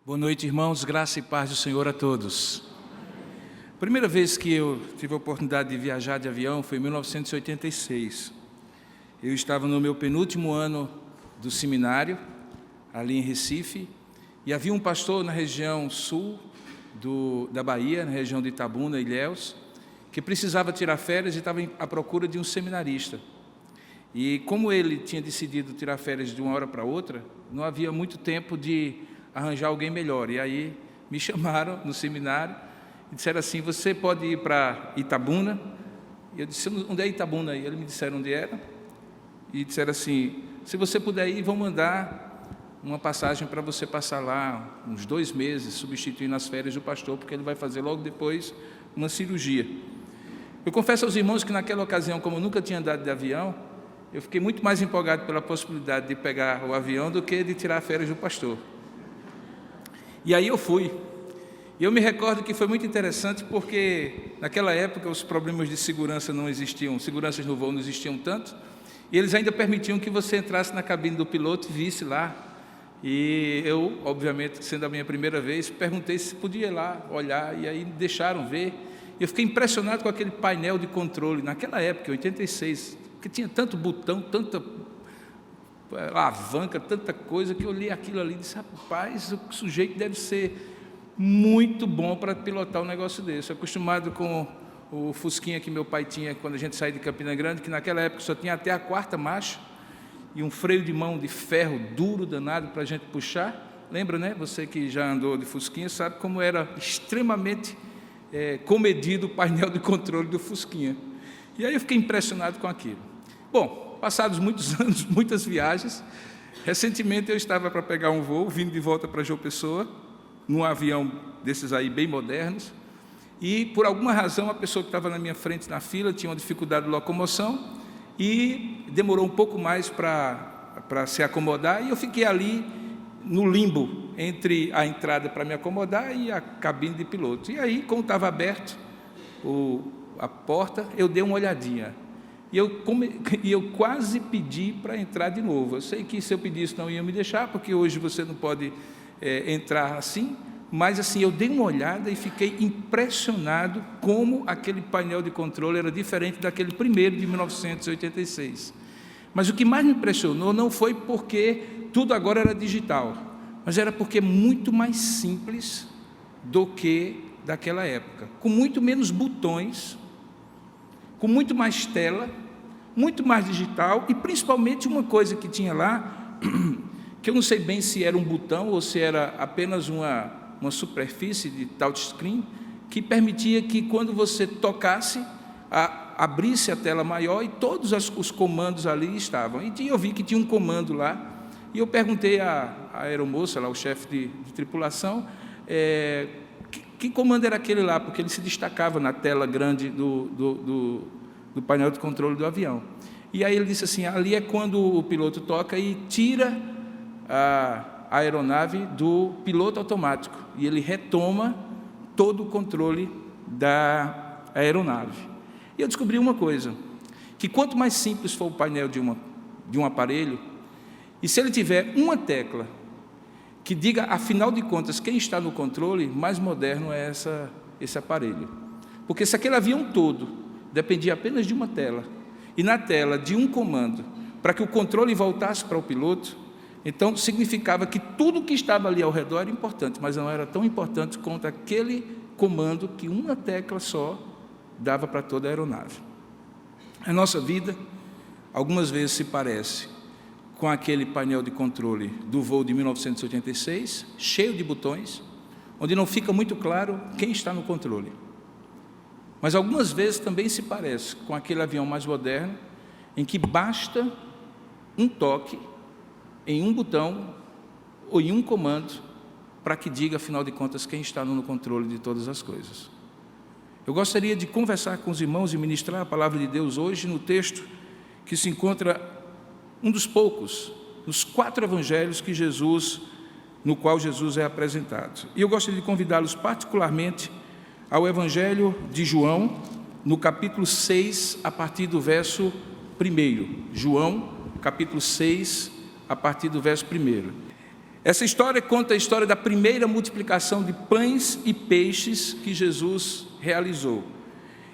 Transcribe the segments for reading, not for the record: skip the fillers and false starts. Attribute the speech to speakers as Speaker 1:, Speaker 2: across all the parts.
Speaker 1: Boa noite, irmãos, graça e paz do Senhor a todos. Primeira vez que eu tive a oportunidade de viajar de avião foi em 1986. Eu estava no meu penúltimo ano do seminário, ali em Recife, e havia um pastor na região sul da Bahia, na região de Itabuna, Ilhéus, que precisava tirar férias e estava à procura de um seminarista. E como ele tinha decidido tirar férias de uma hora para outra, não havia muito tempo de arranjar alguém melhor. E aí me chamaram no seminário e disseram assim: você pode ir para Itabuna? E eu disse: onde é Itabuna? E eles me disseram onde era. E disseram assim: se você puder ir, vão mandar uma passagem para você passar lá uns 2 meses, substituindo as férias do pastor, porque ele vai fazer logo depois uma cirurgia. Eu confesso aos irmãos que naquela ocasião, como eu nunca tinha andado de avião, eu fiquei muito mais empolgado pela possibilidade de pegar o avião do que de tirar férias do pastor. E aí eu fui. E eu me recordo que foi muito interessante porque naquela época os problemas de segurança não existiam, seguranças no voo não existiam tanto, e eles ainda permitiam que você entrasse na cabine do piloto e visse lá. E eu, obviamente, sendo a minha primeira vez, perguntei se podia ir lá olhar, e aí me deixaram ver. Eu fiquei impressionado com aquele painel de controle, naquela época, 86, que tinha tanto botão, tanta alavanca, tanta coisa, que eu olhei aquilo ali e disse: rapaz, o sujeito deve ser muito bom para pilotar um negócio desse. Acostumado com o Fusquinha que meu pai tinha quando a gente saiu de Campina Grande, que naquela época só tinha até a 4ª marcha, e um freio de mão de ferro duro, danado, para a gente puxar. Lembra, né? Você que já andou de Fusquinha sabe como era extremamente comedido o painel de controle do Fusquinha. E aí eu fiquei impressionado com aquilo. Bom, passados muitos anos, muitas viagens, recentemente eu estava para pegar um voo, vindo de volta para João Pessoa, num avião desses aí bem modernos, e por alguma razão a pessoa que estava na minha frente na fila tinha uma dificuldade de locomoção e demorou um pouco mais para se acomodar, e eu fiquei ali no limbo entre a entrada para me acomodar e a cabine de piloto. E aí, como estava aberto a porta, eu dei uma olhadinha. E eu quase pedi para entrar de novo. Eu sei que se eu pedisse não iam me deixar, porque hoje você não pode entrar assim, mas assim, eu dei uma olhada e fiquei impressionado como aquele painel de controle era diferente daquele primeiro de 1986. Mas o que mais me impressionou não foi porque tudo agora era digital, mas era porque é muito mais simples do que daquela época, com muito menos botões, com muito mais tela, muito mais digital, e principalmente uma coisa que tinha lá, que eu não sei bem se era um botão ou se era apenas uma superfície de touchscreen, que permitia que quando você tocasse, abrisse a tela maior e todos os comandos ali estavam. E eu vi que tinha um comando lá, e eu perguntei à aeromoça, lá, o chefe de tripulação, que comando era aquele lá, porque ele se destacava na tela grande do painel de controle do avião. E aí ele disse assim: ali é quando o piloto toca e tira a aeronave do piloto automático, e ele retoma todo o controle da aeronave. E eu descobri uma coisa, que quanto mais simples for o painel de um aparelho, e se ele tiver uma tecla que diga, afinal de contas, quem está no controle, mais moderno é esse aparelho. Porque se aquele avião todo dependia apenas de uma tela, e na tela de um comando, para que o controle voltasse para o piloto, então significava que tudo que estava ali ao redor era importante, mas não era tão importante quanto aquele comando que uma tecla só dava para toda a aeronave. A nossa vida, algumas vezes se parece com aquele painel de controle do voo de 1986, cheio de botões, onde não fica muito claro quem está no controle. Mas algumas vezes também se parece com aquele avião mais moderno, em que basta um toque em um botão ou em um comando para que diga, afinal de contas, quem está no controle de todas as coisas. Eu gostaria de conversar com os irmãos e ministrar a palavra de Deus hoje no texto que se encontra um dos poucos, nos 4 evangelhos no qual Jesus é apresentado. E eu gostaria de convidá-los particularmente ao Evangelho de João, no capítulo 6, a partir do verso 1. João, capítulo 6, a partir do verso 1. Essa história conta a história da primeira multiplicação de pães e peixes que Jesus realizou.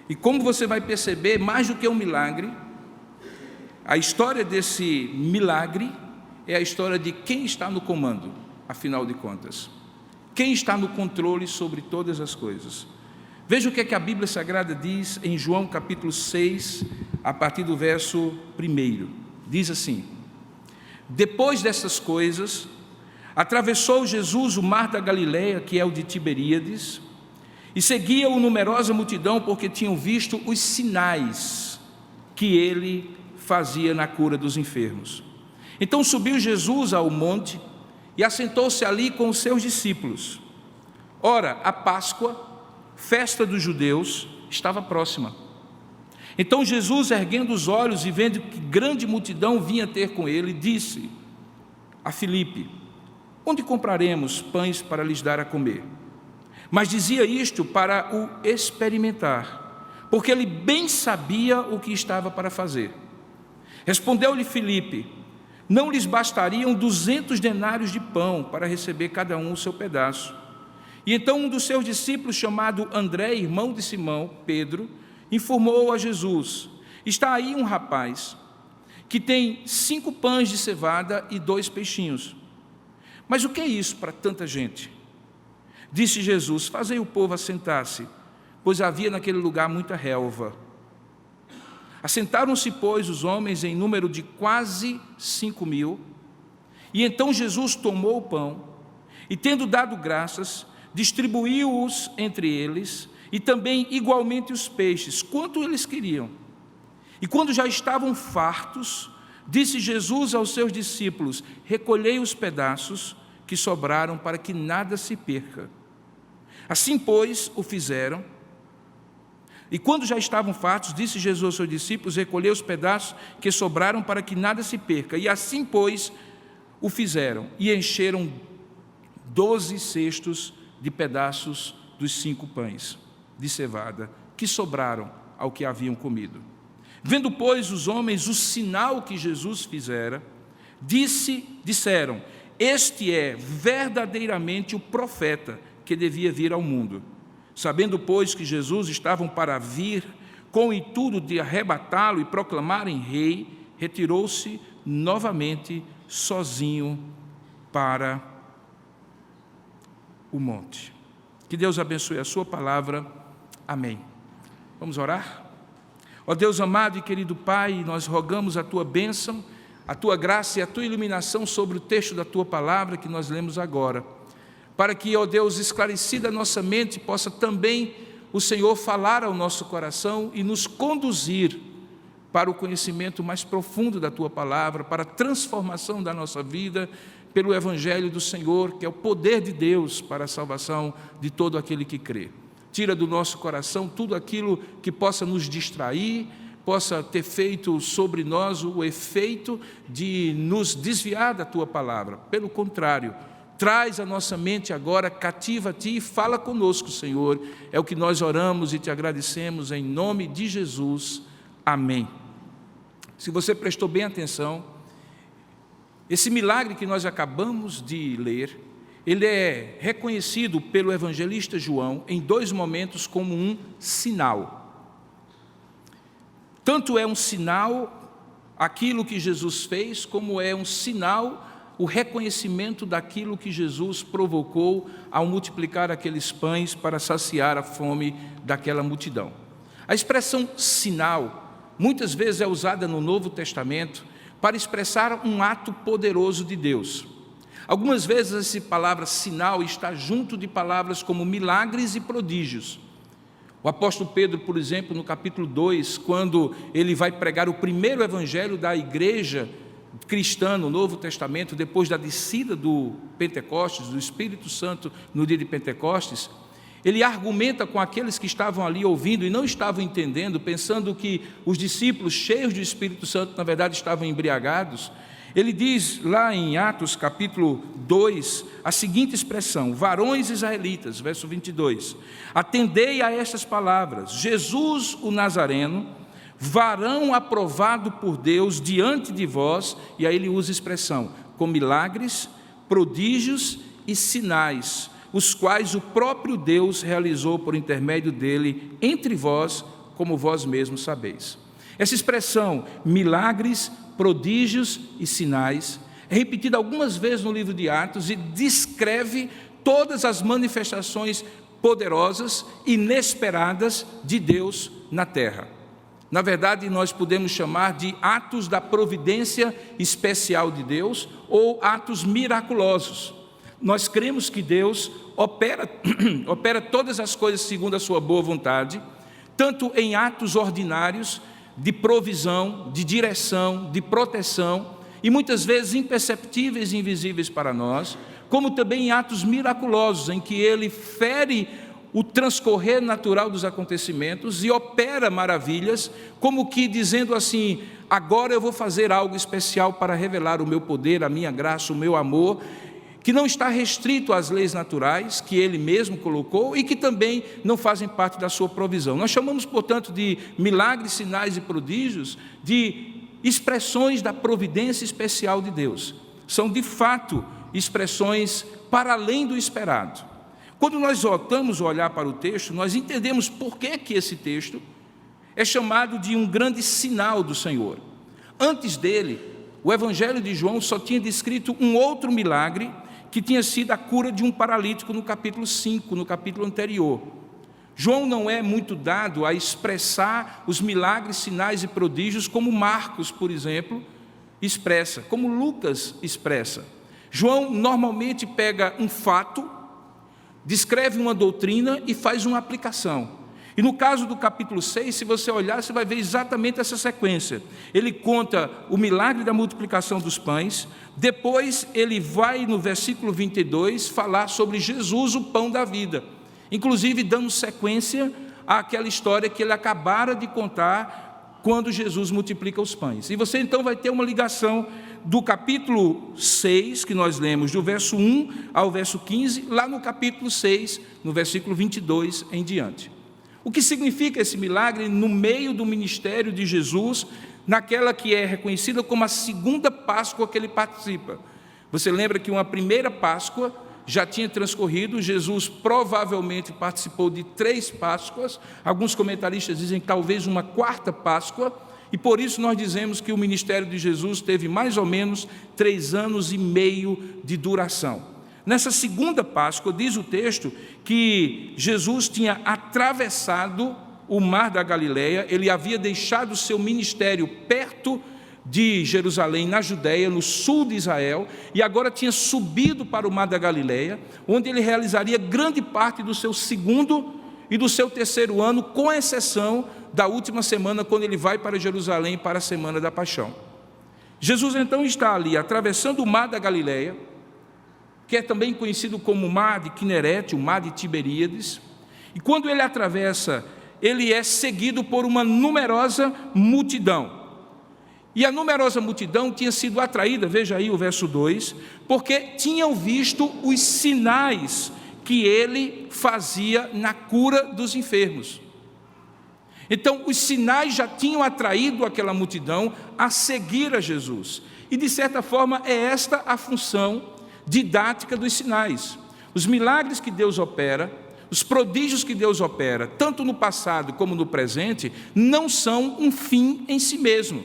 Speaker 1: E como você vai perceber, mais do que um milagre, a história desse milagre é a história de quem está no comando, afinal de contas. Quem está no controle sobre todas as coisas. Veja o que é que a Bíblia Sagrada diz em João capítulo 6, a partir do verso 1. Diz assim: depois dessas coisas, atravessou Jesus o mar da Galileia, que é o de Tiberíades, e seguia-o numerosa multidão, porque tinham visto os sinais que ele fazia na cura dos enfermos. Então subiu Jesus ao monte e assentou-se ali com os seus discípulos. Ora, a Páscoa, festa dos judeus, estava próxima. Então Jesus, erguendo os olhos e vendo que grande multidão vinha ter com ele, disse a Filipe: onde compraremos pães para lhes dar a comer? Mas dizia isto para o experimentar, porque ele bem sabia o que estava para fazer. Respondeu-lhe Filipe: não lhes bastariam 200 denários de pão para receber cada um o seu pedaço? E então um dos seus discípulos, chamado André, irmão de Simão, Pedro, informou a Jesus: está aí um rapaz que tem 5 pães de cevada e 2 peixinhos. Mas o que é isso para tanta gente? Disse Jesus: fazei o povo assentar-se, pois havia naquele lugar muita relva. Assentaram-se, pois, os homens em número de quase 5.000. E então Jesus tomou o pão e, tendo dado graças, distribuiu-os entre eles, e também igualmente os peixes, quanto eles queriam. E quando já estavam fartos, disse Jesus aos seus discípulos: recolhei os pedaços que sobraram, para que nada se perca. Assim, pois, o fizeram. E quando já estavam fartos, disse Jesus aos seus discípulos: recolhei os pedaços que sobraram, para que nada se perca. E assim, pois, o fizeram, e encheram 12 cestos de pedaços dos 5 pães de cevada, que sobraram ao que haviam comido. Vendo, pois, os homens o sinal que Jesus fizera, disseram: este é verdadeiramente o profeta que devia vir ao mundo. Sabendo, pois, que Jesus estavam para vir, com o intuito de arrebatá-lo e proclamarem rei, retirou-se novamente sozinho para o monte. Que Deus abençoe a sua palavra. Amém. Vamos orar? Ó Deus amado e querido Pai, nós rogamos a tua bênção, a tua graça e a tua iluminação sobre o texto da tua palavra que nós lemos agora, para que, ó Deus, esclarecida a nossa mente, possa também o Senhor falar ao nosso coração e nos conduzir para o conhecimento mais profundo da tua palavra, para a transformação da nossa vida pelo Evangelho do Senhor, que é o poder de Deus para a salvação de todo aquele que crê. Tira do nosso coração tudo aquilo que possa nos distrair, possa ter feito sobre nós o efeito de nos desviar da tua palavra. Pelo contrário, traz a nossa mente agora cativa a ti e fala conosco, Senhor. É o que nós oramos e te agradecemos em nome de Jesus. Amém. Se você prestou bem atenção, esse milagre que nós acabamos de ler, ele é reconhecido pelo evangelista João em 2 momentos como um sinal. Tanto é um sinal aquilo que Jesus fez, como é um sinal o reconhecimento daquilo que Jesus provocou ao multiplicar aqueles pães para saciar a fome daquela multidão. A expressão sinal muitas vezes é usada no Novo Testamento para expressar um ato poderoso de Deus. Algumas vezes essa palavra sinal está junto de palavras como milagres e prodígios. O apóstolo Pedro, por exemplo, no capítulo 2, quando ele vai pregar o primeiro evangelho da igreja cristã no Novo Testamento, depois da descida do Pentecostes, do Espírito Santo no dia de Pentecostes, ele argumenta com aqueles que estavam ali ouvindo e não estavam entendendo, pensando que os discípulos cheios do Espírito Santo, na verdade, estavam embriagados. Ele diz lá em Atos capítulo 2, a seguinte expressão: varões israelitas, verso 22, atendei a estas palavras: Jesus o Nazareno, varão aprovado por Deus diante de vós, e aí ele usa a expressão, com milagres, prodígios e sinais, os quais o próprio Deus realizou por intermédio dele entre vós, como vós mesmos sabeis. Essa expressão, milagres, prodígios e sinais, é repetida algumas vezes no livro de Atos e descreve todas as manifestações poderosas, inesperadas de Deus na terra. Na verdade, nós podemos chamar de atos da providência especial de Deus ou atos miraculosos. Nós cremos que Deus opera todas as coisas segundo a sua boa vontade, tanto em atos ordinários de provisão, de direção, de proteção, e muitas vezes imperceptíveis e invisíveis para nós, como também em atos miraculosos, em que Ele fere o transcorrer natural dos acontecimentos e opera maravilhas, como que dizendo assim: agora eu vou fazer algo especial para revelar o meu poder, a minha graça, o meu amor, que não está restrito às leis naturais que Ele mesmo colocou e que também não fazem parte da sua provisão. Nós chamamos, portanto, de milagres, sinais e prodígios de expressões da providência especial de Deus. São, de fato, expressões para além do esperado. Quando nós voltamos a olhar para o texto, nós entendemos por que esse texto é chamado de um grande sinal do Senhor. Antes dele, o Evangelho de João só tinha descrito um outro milagre, que tinha sido a cura de um paralítico no capítulo 5, no capítulo anterior. João não é muito dado a expressar os milagres, sinais e prodígios como Marcos, por exemplo, expressa, como Lucas expressa. João normalmente pega um fato, descreve uma doutrina e faz uma aplicação. E no caso do capítulo 6, se você olhar, você vai ver exatamente essa sequência. Ele conta o milagre da multiplicação dos pães, depois ele vai no versículo 22 falar sobre Jesus, o pão da vida, inclusive dando sequência àquela história que ele acabara de contar quando Jesus multiplica os pães. E você então vai ter uma ligação do capítulo 6, que nós lemos, do verso 1 ao verso 15, lá no capítulo 6, no versículo 22 em diante. O que significa esse milagre no meio do ministério de Jesus, naquela que é reconhecida como a segunda Páscoa que ele participa? Você lembra que uma primeira Páscoa já tinha transcorrido, Jesus provavelmente participou de 3 Páscoas, alguns comentaristas dizem que talvez uma 4ª Páscoa, e por isso nós dizemos que o ministério de Jesus teve mais ou menos 3 anos e meio de duração. Nessa segunda Páscoa, diz o texto que Jesus tinha atravessado o mar da Galileia, ele havia deixado o seu ministério perto de Jerusalém, na Judéia, no sul de Israel, e agora tinha subido para o mar da Galileia, onde ele realizaria grande parte do seu 2º e do seu 3º ano, com exceção da última semana, quando ele vai para Jerusalém para a Semana da Paixão. Jesus então está ali, atravessando o mar da Galileia, que é também conhecido como o mar de Quinerete, o mar de Tiberíades, e quando ele atravessa, ele é seguido por uma numerosa multidão. E a numerosa multidão tinha sido atraída, veja aí o verso 2, porque tinham visto os sinais que ele fazia na cura dos enfermos. Então, os sinais já tinham atraído aquela multidão a seguir a Jesus. E, de certa forma, é esta a função didática dos sinais. Os milagres que Deus opera, os prodígios que Deus opera, tanto no passado como no presente, não são um fim em si mesmo.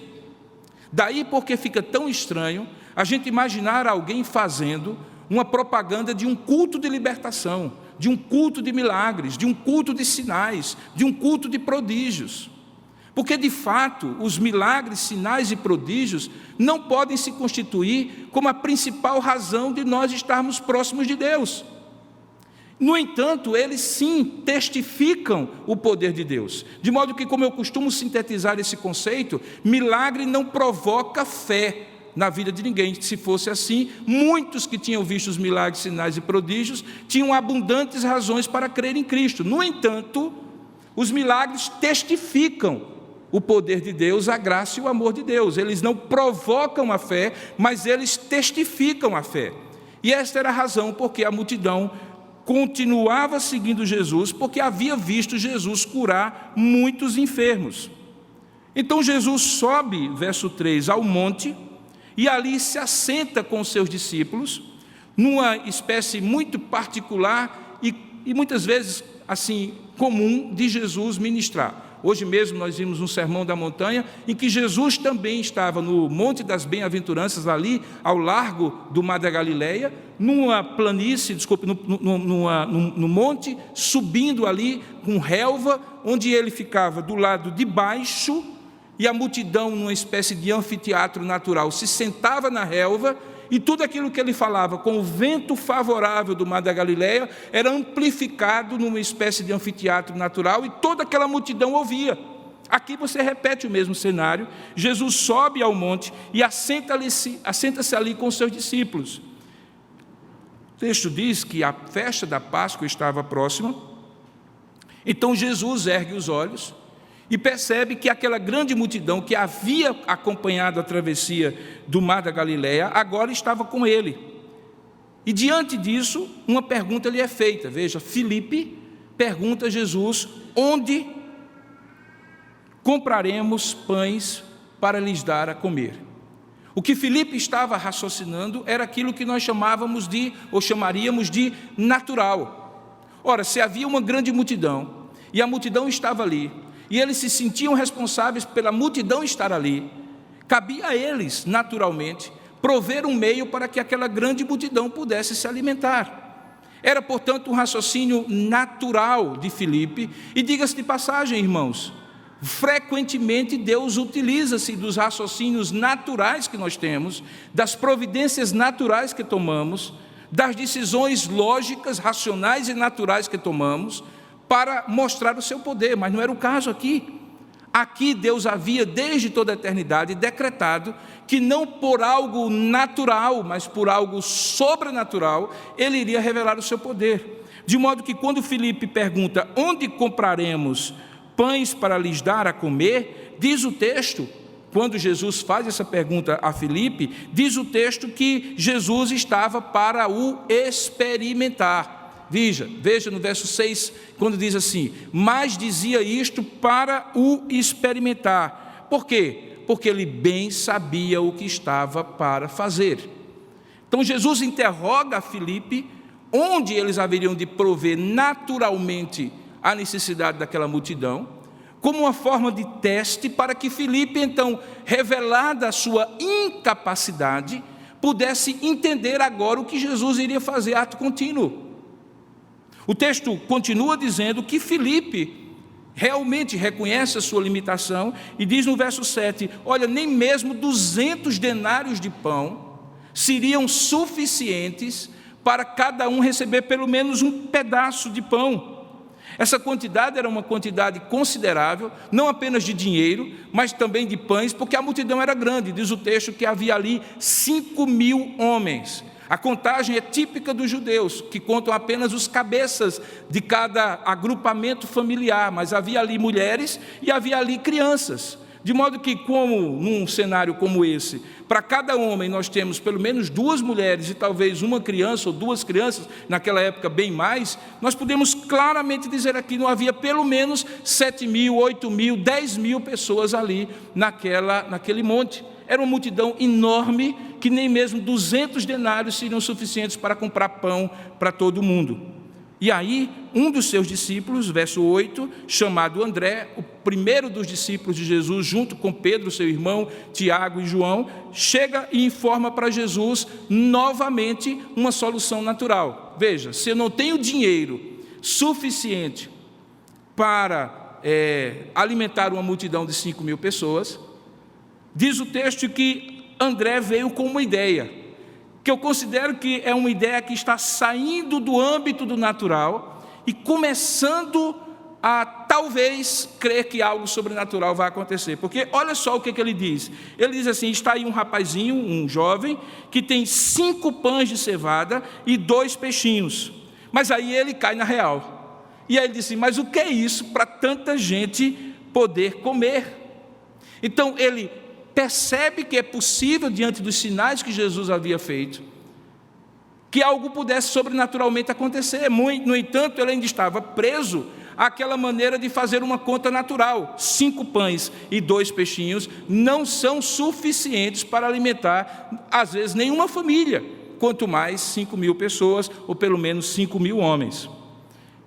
Speaker 1: Daí porque fica tão estranho a gente imaginar alguém fazendo uma propaganda de um culto de libertação, de um culto de milagres, de um culto de sinais, de um culto de prodígios. Porque, de fato, os milagres, sinais e prodígios não podem se constituir como a principal razão de nós estarmos próximos de Deus. No entanto, eles sim testificam o poder de Deus. De modo que, como eu costumo sintetizar esse conceito, milagre não provoca fé na vida de ninguém. Se fosse assim, muitos que tinham visto os milagres, sinais e prodígios tinham abundantes razões para crer em Cristo. No entanto, os milagres testificam o poder de Deus, a graça e o amor de Deus. Eles não provocam a fé, mas eles testificam a fé. E esta era a razão porque a multidão continuava seguindo Jesus, porque havia visto Jesus curar muitos enfermos. Então Jesus sobe, verso 3, ao monte, e ali se assenta com os seus discípulos. numa espécie muito particular e muitas vezes assim comum de Jesus ministrar. Hoje mesmo nós vimos um sermão da montanha em que Jesus também estava no Monte das Bem-aventuranças, ali ao largo do Mar da Galileia, numa planície, no monte, subindo ali com relva, onde ele ficava do lado de baixo, e a multidão, numa espécie de anfiteatro natural, se sentava na relva, e tudo aquilo que ele falava com o vento favorável do Mar da Galileia era amplificado numa espécie de anfiteatro natural, e toda aquela multidão ouvia. Aqui você repete o mesmo cenário. Jesus sobe ao monte e assenta-se ali com os seus discípulos. O texto diz que a festa da Páscoa estava próxima. Então Jesus ergue os olhos e percebe que aquela grande multidão que havia acompanhado a travessia do Mar da Galileia agora estava com ele. E diante disso, uma pergunta lhe é feita. Veja, Filipe pergunta a Jesus: onde compraremos pães para lhes dar a comer? O que Filipe estava raciocinando era aquilo que nós chamaríamos de natural. Ora, se havia uma grande multidão, e a multidão estava ali, e eles se sentiam responsáveis pela multidão estar ali, cabia a eles, naturalmente, prover um meio para que aquela grande multidão pudesse se alimentar. Era, portanto, um raciocínio natural de Filipe, e diga-se de passagem, irmãos, frequentemente Deus utiliza-se dos raciocínios naturais que nós temos, das providências naturais que tomamos, das decisões lógicas, racionais e naturais que tomamos, para mostrar o seu poder, mas não era o caso aqui. Aqui Deus havia, desde toda a eternidade, decretado que não por algo natural, mas por algo sobrenatural, ele iria revelar o seu poder. De modo que quando Filipe pergunta: onde compraremos pães para lhes dar a comer? Diz o texto, quando Jesus faz essa pergunta a Filipe, diz o texto que Jesus estava para o experimentar. Veja no verso 6, quando diz assim: mas dizia isto para o experimentar. Por quê? Porque ele bem sabia o que estava para fazer. Então Jesus interroga a Filipe onde eles haveriam de prover naturalmente a necessidade daquela multidão, como uma forma de teste para que Filipe, então, revelada a sua incapacidade, pudesse entender agora o que Jesus iria fazer, ato contínuo. O texto continua dizendo que Filipe realmente reconhece a sua limitação e diz no verso 7, olha, nem mesmo 200 denários de pão seriam suficientes para cada um receber pelo menos um pedaço de pão. Essa quantidade era uma quantidade considerável, não apenas de dinheiro, mas também de pães, porque a multidão era grande. Diz o texto que havia ali 5.000 homens. A contagem é típica dos judeus, que contam apenas os cabeças de cada agrupamento familiar, mas havia ali mulheres e havia ali crianças. De modo que, como num cenário como esse, para cada homem nós temos pelo menos 2 mulheres e talvez uma criança ou 2 crianças, naquela época bem mais, nós podemos claramente dizer aqui, não havia pelo menos 7.000, 8.000, 10.000 pessoas ali naquele monte. Era uma multidão enorme que nem mesmo 200 denários seriam suficientes para comprar pão para todo mundo. E aí, um dos seus discípulos, verso 8, chamado André, o primeiro dos discípulos de Jesus, junto com Pedro, seu irmão, Tiago e João, chega e informa para Jesus novamente uma solução natural. Veja, se eu não tenho dinheiro suficiente para alimentar uma multidão de 5.000 pessoas, diz o texto que André veio com uma ideia, que eu considero que é uma ideia que está saindo do âmbito do natural e começando a, talvez, crer que algo sobrenatural vai acontecer. Porque olha só o que ele diz. Ele diz assim, está aí um rapazinho, um jovem, que tem 5 pães de cevada e 2 peixinhos. Mas aí ele cai na real. E aí ele diz assim, mas o que é isso para tanta gente poder comer? Então ele percebe que é possível, diante dos sinais que Jesus havia feito, que algo pudesse sobrenaturalmente acontecer. No entanto, ele ainda estava preso àquela maneira de fazer uma conta natural. 5 pães e 2 peixinhos não são suficientes para alimentar, às vezes, nenhuma família. quanto mais 5.000 pessoas, ou pelo menos 5.000 homens.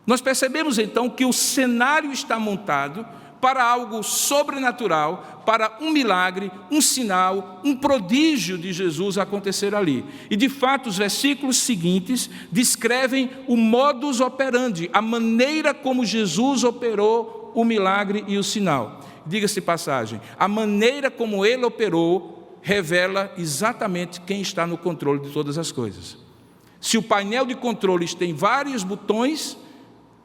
Speaker 1: Nós percebemos então que o cenário está montado para algo sobrenatural, para um milagre, um sinal, um prodígio de Jesus acontecer ali. E de fato os versículos seguintes descrevem o modus operandi, a maneira como Jesus operou o milagre e o sinal. Diga-se de passagem, a maneira como ele operou revela exatamente quem está no controle de todas as coisas. Se o painel de controles tem vários botões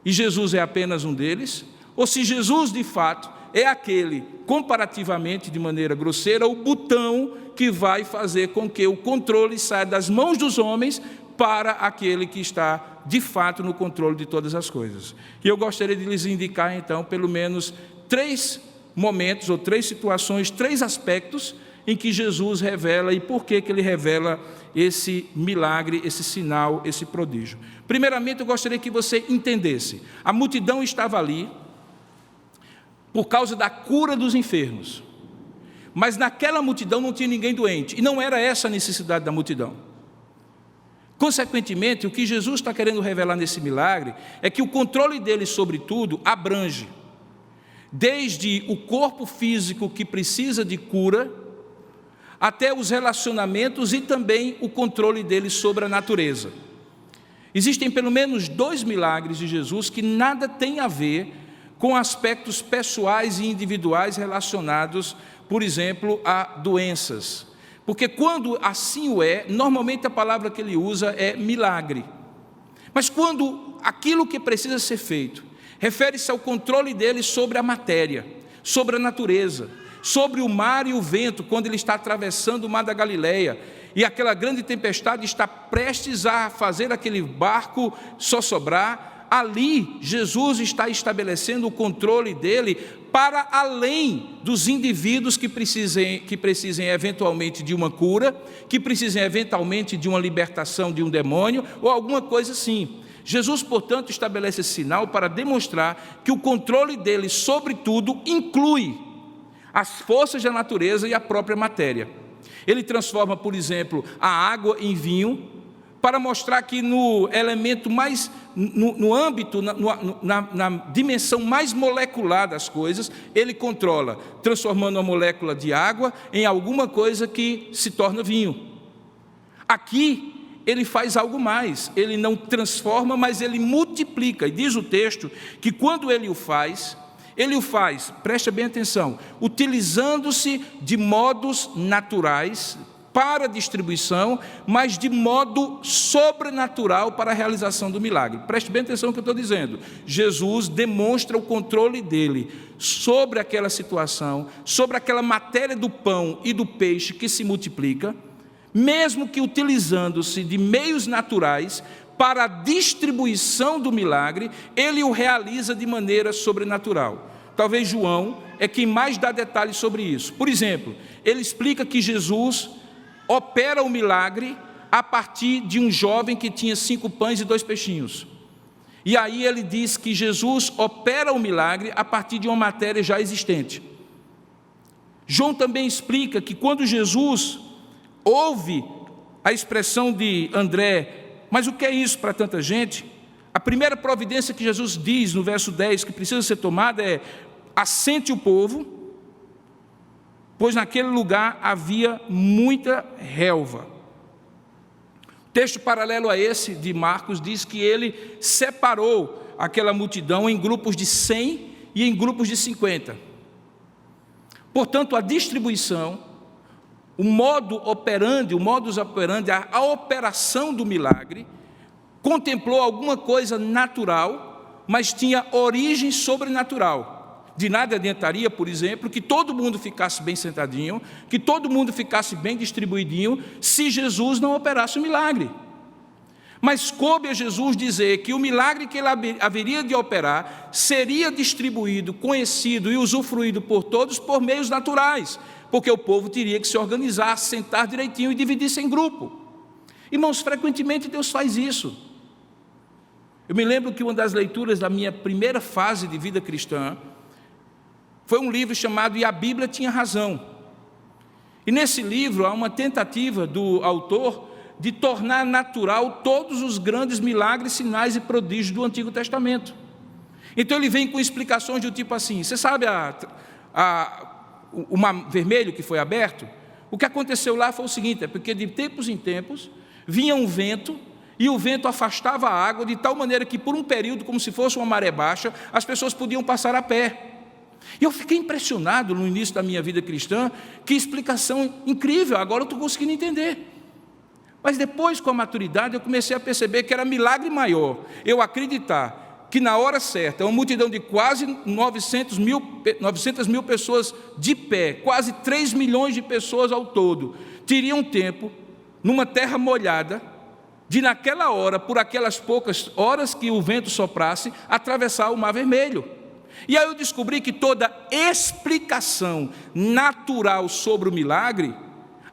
Speaker 1: e Jesus é apenas um deles, ou se Jesus, de fato, é aquele, comparativamente, de maneira grosseira, o botão que vai fazer com que o controle saia das mãos dos homens para aquele que está, de fato, no controle de todas as coisas. E eu gostaria de lhes indicar, então, pelo menos 3 momentos, ou 3 situações, 3 aspectos em que Jesus revela e por que ele revela esse milagre, esse sinal, esse prodígio. Primeiramente, eu gostaria que você entendesse. A multidão estava ali por causa da cura dos enfermos. Mas naquela multidão não tinha ninguém doente, e não era essa a necessidade da multidão. Consequentemente, o que Jesus está querendo revelar nesse milagre é que o controle dele sobre tudo abrange, desde o corpo físico que precisa de cura, até os relacionamentos e também o controle dele sobre a natureza. Existem pelo menos 2 milagres de Jesus que nada têm a ver com aspectos pessoais e individuais relacionados, por exemplo, a doenças. Porque quando assim o é, normalmente a palavra que ele usa é milagre. Mas quando aquilo que precisa ser feito refere-se ao controle dele sobre a matéria, sobre a natureza, sobre o mar e o vento, quando ele está atravessando o mar da Galileia, e aquela grande tempestade está prestes a fazer aquele barco só sobrar, ali, Jesus está estabelecendo o controle dele para além dos indivíduos que precisem eventualmente de uma cura, que precisem eventualmente de uma libertação de um demônio ou alguma coisa assim. Jesus, portanto, estabelece esse sinal para demonstrar que o controle dele sobre tudo inclui as forças da natureza e a própria matéria. Ele transforma, por exemplo, a água em vinho, para mostrar que no elemento mais, no âmbito, na dimensão mais molecular das coisas, ele controla, transformando a molécula de água em alguma coisa que se torna vinho. Aqui, ele faz algo mais, ele não transforma, mas ele multiplica, e diz o texto que quando ele o faz, preste bem atenção, utilizando-se de modos naturais, para distribuição, mas de modo sobrenatural para a realização do milagre. Preste bem atenção no que eu estou dizendo. Jesus demonstra o controle dele sobre aquela situação, sobre aquela matéria do pão e do peixe que se multiplica, mesmo que utilizando-se de meios naturais para a distribuição do milagre, ele o realiza de maneira sobrenatural. Talvez João é quem mais dá detalhes sobre isso. Por exemplo, ele explica que Jesus opera o milagre a partir de um jovem que tinha 5 pães e 2 peixinhos. E aí ele diz que Jesus opera o milagre a partir de uma matéria já existente. João também explica que quando Jesus ouve a expressão de André, mas o que é isso para tanta gente? A primeira providência que Jesus diz no verso 10 que precisa ser tomada é: assente o povo, pois naquele lugar havia muita relva. O texto paralelo a esse de Marcos diz que ele separou aquela multidão em grupos de 100 e em grupos de 50. Portanto, a distribuição, o modus operandi, a operação do milagre, contemplou alguma coisa natural, mas tinha origem sobrenatural. De nada adiantaria, por exemplo, que todo mundo ficasse bem sentadinho, que todo mundo ficasse bem distribuidinho, se Jesus não operasse o milagre. Mas coube a Jesus dizer que o milagre que ele haveria de operar seria distribuído, conhecido e usufruído por todos por meios naturais, porque o povo teria que se organizar, sentar direitinho e dividir-se em grupo. Irmãos, frequentemente Deus faz isso. Eu me lembro que uma das leituras da minha primeira fase de vida cristã foi um livro chamado E a Bíblia Tinha Razão. E nesse livro há uma tentativa do autor de tornar natural todos os grandes milagres, sinais e prodígios do Antigo Testamento. Então ele vem com explicações do tipo assim: você sabe o mar vermelho que foi aberto? O que aconteceu lá foi o seguinte: é porque de tempos em tempos vinha um vento, e o vento afastava a água de tal maneira que por um período, como se fosse uma maré baixa, as pessoas podiam passar a pé. E eu fiquei impressionado no início da minha vida cristã, que explicação incrível, agora eu estou conseguindo entender. Mas depois, com a maturidade, eu comecei a perceber que era milagre maior eu acreditar que na hora certa, uma multidão de quase 900 mil pessoas de pé, quase 3 milhões de pessoas ao todo, teriam tempo, numa terra molhada, de naquela hora, por aquelas poucas horas que o vento soprasse, atravessar o Mar Vermelho. E aí eu descobri que toda explicação natural sobre o milagre,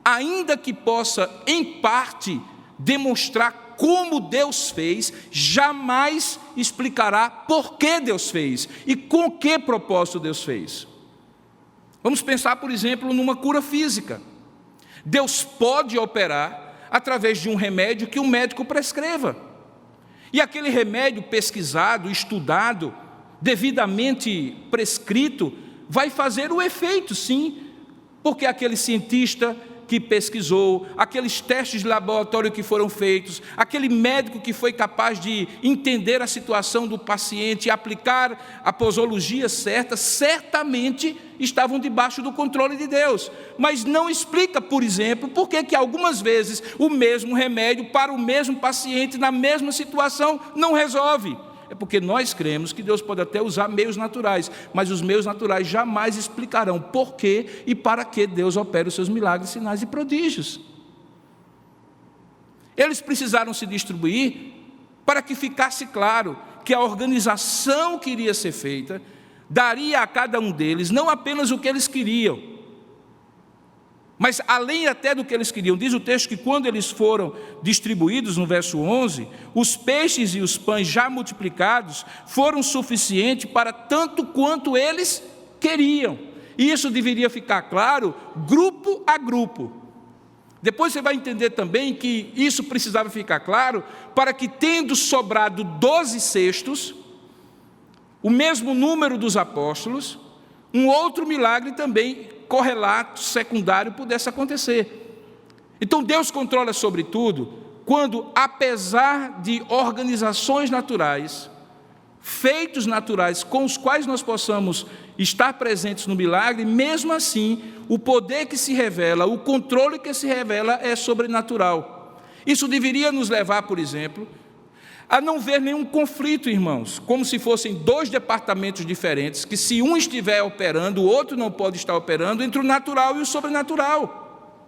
Speaker 1: ainda que possa, em parte, demonstrar como Deus fez, jamais explicará por que Deus fez e com que propósito Deus fez. Vamos pensar, por exemplo, numa cura física. Deus pode operar através de um remédio que um médico prescreva. E aquele remédio pesquisado, estudado, devidamente prescrito, vai fazer o efeito, sim, porque aquele cientista que pesquisou, aqueles testes de laboratório que foram feitos, aquele médico que foi capaz de entender a situação do paciente e aplicar a posologia certa, certamente estavam debaixo do controle de Deus. Mas não explica, por exemplo, por que algumas vezes o mesmo remédio para o mesmo paciente na mesma situação não resolve. É porque nós cremos que Deus pode até usar meios naturais, mas os meios naturais jamais explicarão por que e para que Deus opera os seus milagres, sinais e prodígios. Eles precisaram se distribuir para que ficasse claro que a organização que iria ser feita daria a cada um deles não apenas o que eles queriam, mas além até do que eles queriam. Diz o texto que quando eles foram distribuídos, no verso 11, os peixes e os pães já multiplicados foram suficientes para tanto quanto eles queriam. E isso deveria ficar claro, grupo a grupo. Depois você vai entender também que isso precisava ficar claro para que, tendo sobrado 12 cestos, o mesmo número dos apóstolos, um outro milagre também correlato, secundário, pudesse acontecer. Então Deus controla sobre tudo quando, apesar de organizações naturais, feitos naturais com os quais nós possamos estar presentes no milagre, mesmo assim, o poder que se revela, o controle que se revela é sobrenatural. Isso deveria nos levar, por exemplo, a não ver nenhum conflito, irmãos, como se fossem dois departamentos diferentes, que se um estiver operando, o outro não pode estar operando, entre o natural e o sobrenatural.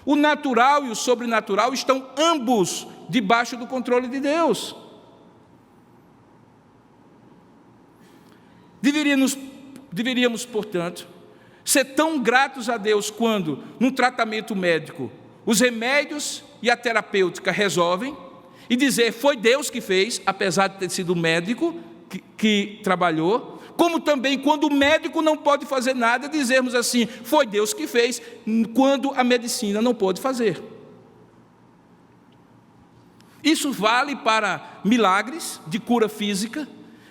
Speaker 1: O natural e o sobrenatural estão ambos debaixo do controle de Deus. Deveríamos, portanto, ser tão gratos a Deus quando, num tratamento médico, os remédios e a terapêutica resolvem, e dizer, foi Deus que fez, apesar de ter sido o médico que trabalhou, como também quando o médico não pode fazer nada, dizermos assim, foi Deus que fez, quando a medicina não pode fazer. Isso vale para milagres de cura física,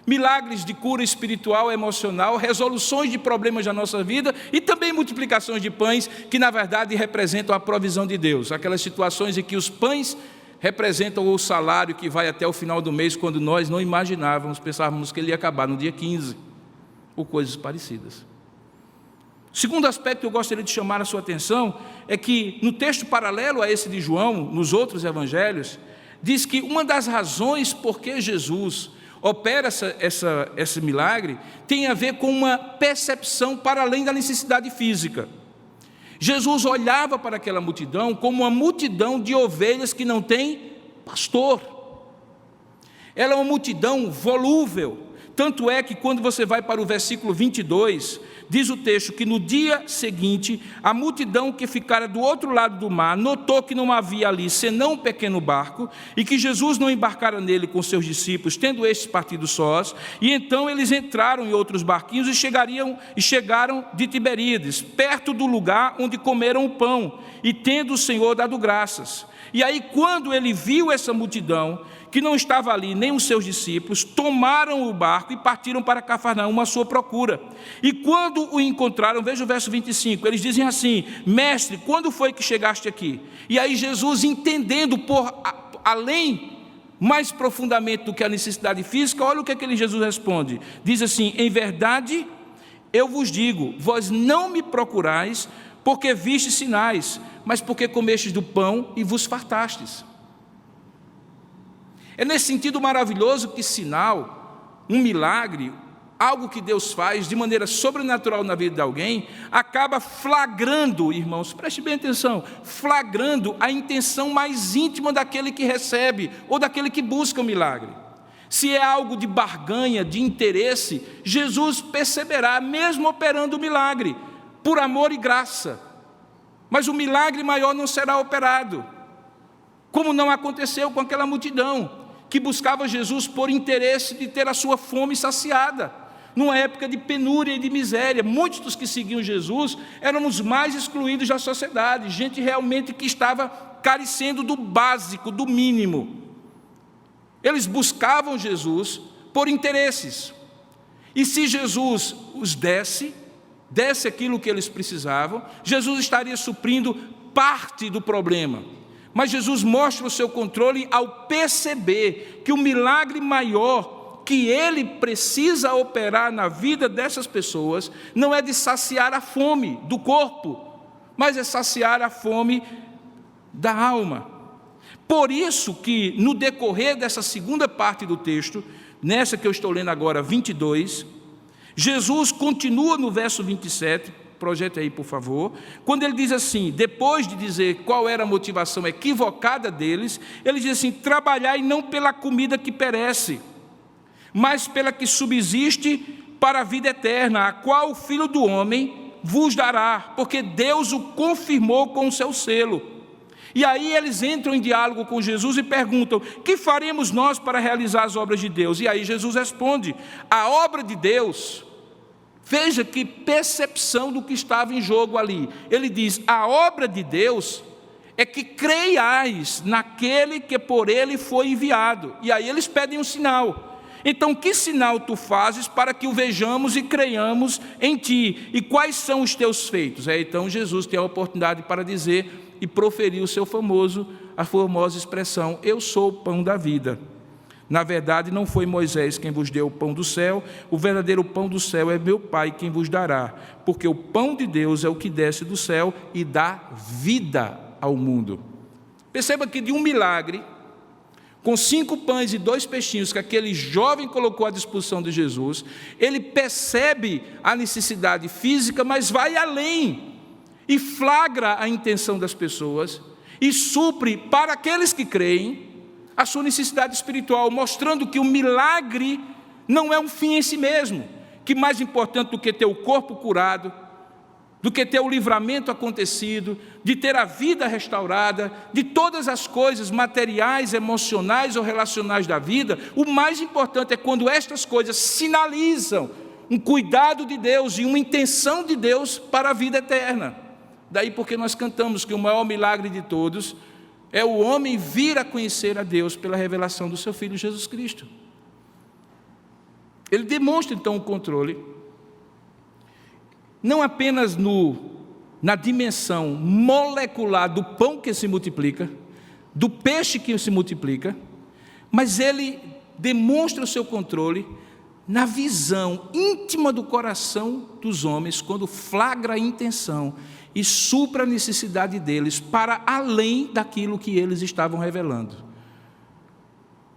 Speaker 1: milagres de cura espiritual, emocional, resoluções de problemas da nossa vida e também multiplicações de pães, que na verdade representam a provisão de Deus, aquelas situações em que os pães representam o salário que vai até o final do mês, quando nós não imaginávamos, pensávamos que ele ia acabar no dia 15, ou coisas parecidas. O segundo aspecto que eu gostaria de chamar a sua atenção é que, no texto paralelo a esse de João, nos outros evangelhos, diz que uma das razões por que Jesus opera esse milagre tem a ver com uma percepção para além da necessidade física. Jesus olhava para aquela multidão como uma multidão de ovelhas que não tem pastor. Ela é uma multidão volúvel. Tanto é que quando você vai para o versículo 22, diz o texto que no dia seguinte, a multidão que ficara do outro lado do mar notou que não havia ali senão um pequeno barco e que Jesus não embarcara nele com seus discípulos, tendo estes partido sós, e então eles entraram em outros barquinhos e chegaram de Tiberíades, perto do lugar onde comeram o pão, e tendo o Senhor dado graças. E aí, quando ele viu essa multidão, que não estava ali nem os seus discípulos, tomaram o barco e partiram para Cafarnaum à sua procura. E quando o encontraram, veja o verso 25, eles dizem assim: mestre, quando foi que chegaste aqui? E aí Jesus, entendendo por além, mais profundamente do que a necessidade física, olha o que aquele Jesus responde. Diz assim: em verdade, eu vos digo, vós não me procurais porque vistes sinais, mas porque comestes do pão e vos fartastes. É nesse sentido maravilhoso que sinal, um milagre, algo que Deus faz de maneira sobrenatural na vida de alguém, acaba flagrando, irmãos, preste bem atenção, flagrando a intenção mais íntima daquele que recebe ou daquele que busca o milagre. Se é algo de barganha, de interesse, Jesus perceberá, mesmo operando o milagre, por amor e graça. Mas o milagre maior não será operado, como não aconteceu com aquela multidão que buscava Jesus por interesse de ter a sua fome saciada. Numa época de penúria e de miséria, muitos dos que seguiam Jesus eram os mais excluídos da sociedade, gente realmente que estava carecendo do básico, do mínimo. Eles buscavam Jesus por interesses. E se Jesus os desse aquilo que eles precisavam, Jesus estaria suprindo parte do problema. Mas Jesus mostra o seu controle ao perceber que o milagre maior que ele precisa operar na vida dessas pessoas não é de saciar a fome do corpo, mas é saciar a fome da alma. Por isso que no decorrer dessa segunda parte do texto, nessa que eu estou lendo agora, 22, Jesus continua no verso 27, projete aí, por favor, quando ele diz assim, depois de dizer qual era a motivação equivocada deles, ele diz assim: trabalhai não pela comida que perece, mas pela que subsiste para a vida eterna, a qual o Filho do Homem vos dará, porque Deus o confirmou com o seu selo. E aí eles entram em diálogo com Jesus e perguntam: que faremos nós para realizar as obras de Deus? E aí Jesus responde: a obra de Deus... Veja que percepção do que estava em jogo ali. Ele diz: a obra de Deus é que creiais naquele que por ele foi enviado. E aí eles pedem um sinal. Então, que sinal tu fazes para que o vejamos e creiamos em ti? E quais são os teus feitos? Então Jesus tem a oportunidade para dizer e proferir a famosa expressão: eu sou o pão da vida. Na verdade, não foi Moisés quem vos deu o pão do céu, o verdadeiro pão do céu é meu Pai quem vos dará, porque o pão de Deus é o que desce do céu e dá vida ao mundo. Perceba que de um milagre, com 5 pães e 2 peixinhos que aquele jovem colocou à disposição de Jesus, ele percebe a necessidade física, mas vai além e flagra a intenção das pessoas e supre para aqueles que creem a sua necessidade espiritual, mostrando que o milagre não é um fim em si mesmo, que mais importante do que ter o corpo curado, do que ter o livramento acontecido, de ter a vida restaurada, de todas as coisas materiais, emocionais ou relacionais da vida, o mais importante é quando estas coisas sinalizam um cuidado de Deus e uma intenção de Deus para a vida eterna. Daí porque nós cantamos que o maior milagre de todos é o homem vir a conhecer a Deus pela revelação do seu Filho Jesus Cristo. Ele demonstra então o controle, não apenas na dimensão molecular do pão que se multiplica, do peixe que se multiplica, mas ele demonstra o seu controle na visão íntima do coração dos homens, quando flagra a intenção e supra a necessidade deles para além daquilo que eles estavam revelando.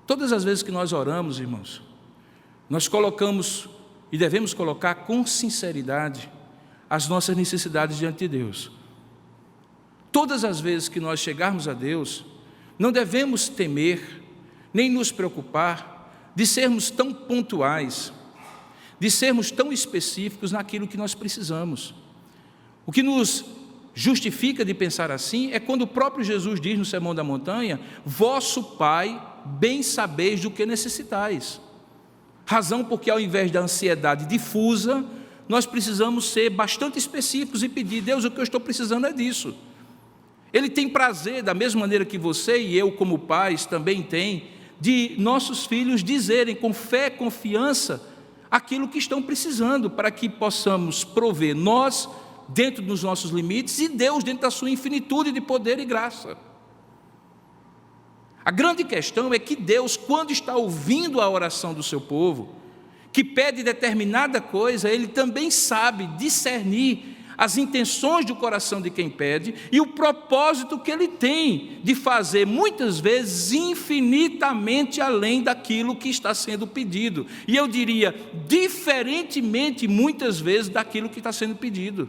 Speaker 1: Todas as vezes que nós oramos, irmãos, nós colocamos e devemos colocar com sinceridade as nossas necessidades diante de Deus. Todas as vezes que nós chegarmos a Deus, não devemos temer, nem nos preocupar de sermos tão pontuais, de sermos tão específicos naquilo que nós precisamos. O que nos justifica de pensar assim é quando o próprio Jesus diz no Sermão da Montanha: vosso Pai bem sabeis do que necessitais. Razão porque ao invés da ansiedade difusa, nós precisamos ser bastante específicos e pedir: Deus, o que eu estou precisando é disso. Ele tem prazer, da mesma maneira que você e eu, como pais, também tem, de nossos filhos dizerem com fé, confiança, aquilo que estão precisando, para que possamos prover nós, dentro dos nossos limites, e Deus dentro da sua infinitude de poder e graça. A grande questão é que Deus, quando está ouvindo a oração do seu povo, que pede determinada coisa, Ele também sabe discernir as intenções do coração de quem pede e o propósito que Ele tem de fazer, muitas vezes, infinitamente além daquilo que está sendo pedido. E eu diria, diferentemente, muitas vezes, daquilo que está sendo pedido.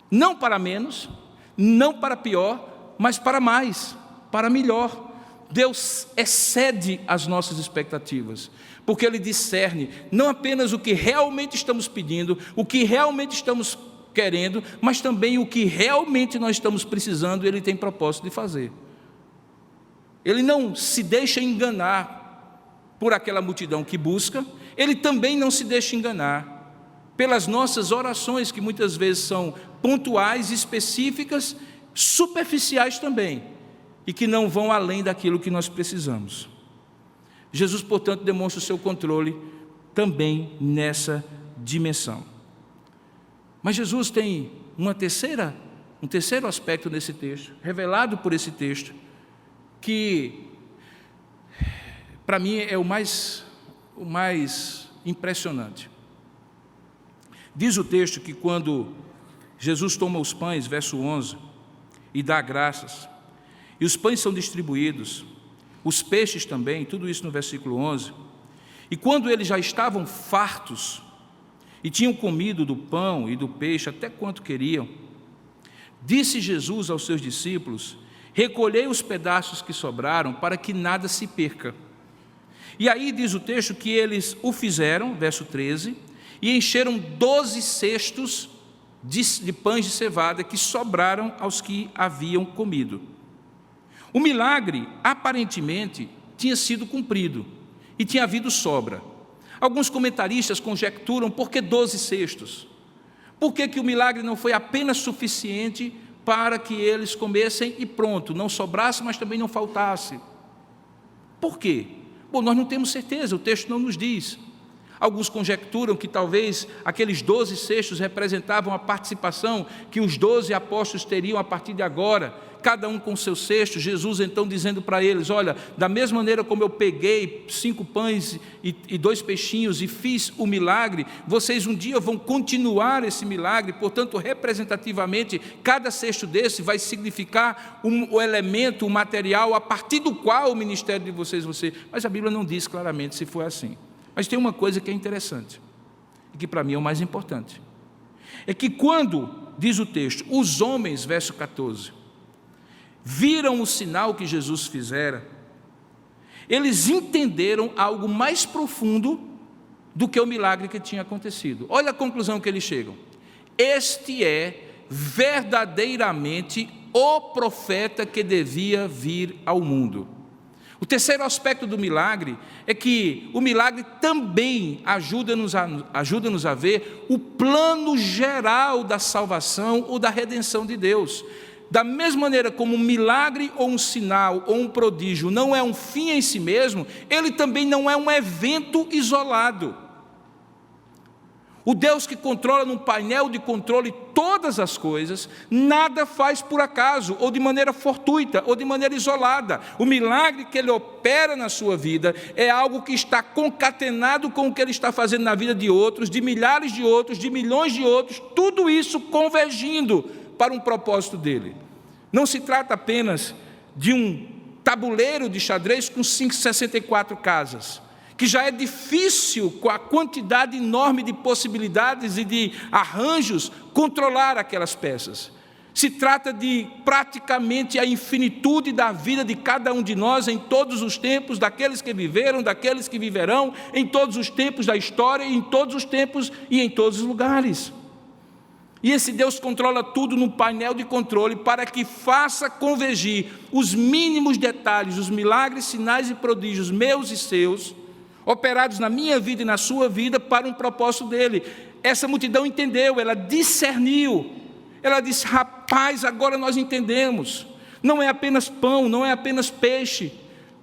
Speaker 1: Não para menos, não para pior, mas para mais, para melhor. Deus excede as nossas expectativas, porque Ele discerne não apenas o que realmente estamos pedindo, o que realmente estamos querendo, mas também o que realmente nós estamos precisando, Ele tem propósito de fazer. Ele não se deixa enganar por aquela multidão que busca, Ele também não se deixa enganar pelas nossas orações, que muitas vezes são pontuais, específicas, superficiais também, e que não vão além daquilo que nós precisamos. Jesus, portanto, demonstra o seu controle também nessa dimensão. Mas Jesus tem um terceiro aspecto nesse texto, revelado por esse texto, que para mim é o mais impressionante. Diz o texto que quando Jesus toma os pães, verso 11, e dá graças, e os pães são distribuídos, os peixes também, tudo isso no versículo 11. E quando eles já estavam fartos e tinham comido do pão e do peixe até quanto queriam, disse Jesus aos seus discípulos: recolhei os pedaços que sobraram para que nada se perca. E aí diz o texto que eles o fizeram, verso 13, e encheram 12 cestos de pães de cevada que sobraram aos que haviam comido. O milagre, aparentemente, tinha sido cumprido e tinha havido sobra. Alguns comentaristas conjecturam por que 12 cestos? Por que o milagre não foi apenas suficiente para que eles comessem e pronto, não sobrasse, mas também não faltasse? Por quê? Bom, nós não temos certeza, o texto não nos diz. Alguns conjecturam que talvez aqueles 12 cestos representavam a participação que os 12 apóstolos teriam a partir de agora, cada um com seu cesto. Jesus então dizendo para eles: olha, da mesma maneira como eu peguei 5 pães e 2 peixinhos e fiz o milagre, vocês um dia vão continuar esse milagre. Portanto, representativamente, cada cesto desse vai significar o elemento, o material a partir do qual o ministério de vocês vai ser. Mas a Bíblia não diz claramente se foi assim. Mas tem uma coisa que é interessante, e que para mim é o mais importante, é que quando, diz o texto, os homens, verso 14, viram o sinal que Jesus fizera, eles entenderam algo mais profundo do que o milagre que tinha acontecido. Olha a conclusão que eles chegam: este é verdadeiramente o profeta que devia vir ao mundo. O terceiro aspecto do milagre é que o milagre também ajuda-nos a ver o plano geral da salvação ou da redenção de Deus. Da mesma maneira como um milagre ou um sinal ou um prodígio não é um fim em si mesmo, ele também não é um evento isolado. O Deus que controla num painel de controle todas as coisas, nada faz por acaso, ou de maneira fortuita, ou de maneira isolada. O milagre que Ele opera na sua vida é algo que está concatenado com o que Ele está fazendo na vida de outros, de milhares de outros, de milhões de outros, tudo isso convergindo para um propósito dEle. Não se trata apenas de um tabuleiro de xadrez com 64 casas, que já é difícil, com a quantidade enorme de possibilidades e de arranjos, controlar aquelas peças. Se trata de praticamente a infinitude da vida de cada um de nós em todos os tempos, daqueles que viveram, daqueles que viverão, em todos os tempos da história, em todos os tempos e em todos os lugares. E esse Deus controla tudo num painel de controle para que faça convergir os mínimos detalhes, os milagres, sinais e prodígios meus e seus, operados na minha vida e na sua vida, para um propósito dele. Essa multidão entendeu, ela discerniu, ela disse: rapaz, agora nós entendemos. Não é apenas pão, não é apenas peixe,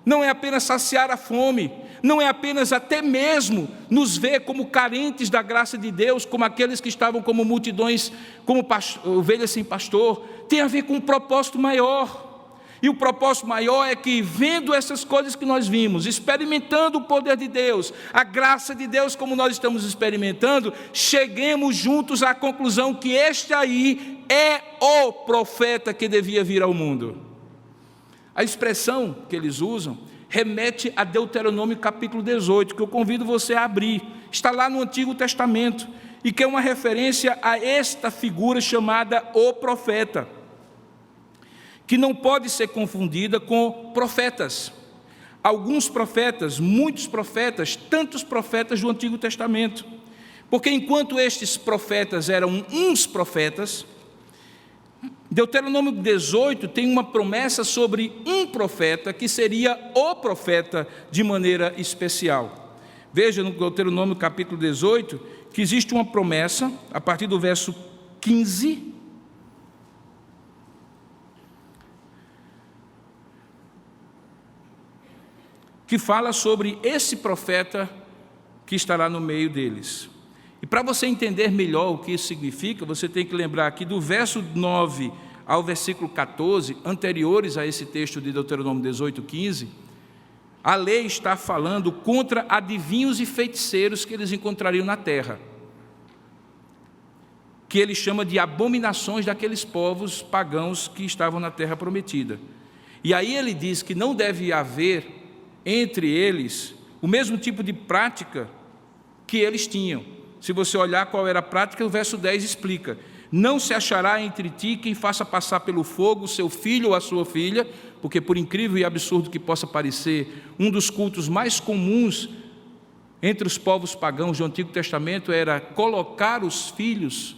Speaker 1: não é apenas saciar a fome, não é apenas até mesmo nos ver como carentes da graça de Deus, como aqueles que estavam como multidões, como ovelhas sem pastor. Tem a ver com um propósito maior. E o propósito maior é que, vendo essas coisas que nós vimos, experimentando o poder de Deus, a graça de Deus como nós estamos experimentando, cheguemos juntos à conclusão que este aí é o profeta que devia vir ao mundo. A expressão que eles usam remete a Deuteronômio capítulo 18, que eu convido você a abrir. Está lá no Antigo Testamento, e que é uma referência a esta figura chamada o profeta, que não pode ser confundida com profetas. Alguns profetas, muitos profetas, tantos profetas do Antigo Testamento. Porque enquanto estes profetas eram uns profetas, Deuteronômio 18 tem uma promessa sobre um profeta que seria o profeta de maneira especial. Veja no Deuteronômio capítulo 18 que existe uma promessa, a partir do verso 15, que fala sobre esse profeta que estará no meio deles. E para você entender melhor o que isso significa, você tem que lembrar aqui do verso 9 ao versículo 14, anteriores a esse texto de Deuteronômio 18, 15, a lei está falando contra adivinhos e feiticeiros que eles encontrariam na terra, que ele chama de abominações daqueles povos pagãos que estavam na terra prometida. E aí ele diz que não deve haver entre eles o mesmo tipo de prática que eles tinham. Se você olhar qual era a prática, o verso 10 explica: não se achará entre ti quem faça passar pelo fogo o seu filho ou a sua filha, porque, por incrível e absurdo que possa parecer, um dos cultos mais comuns entre os povos pagãos do Antigo Testamento era colocar os filhos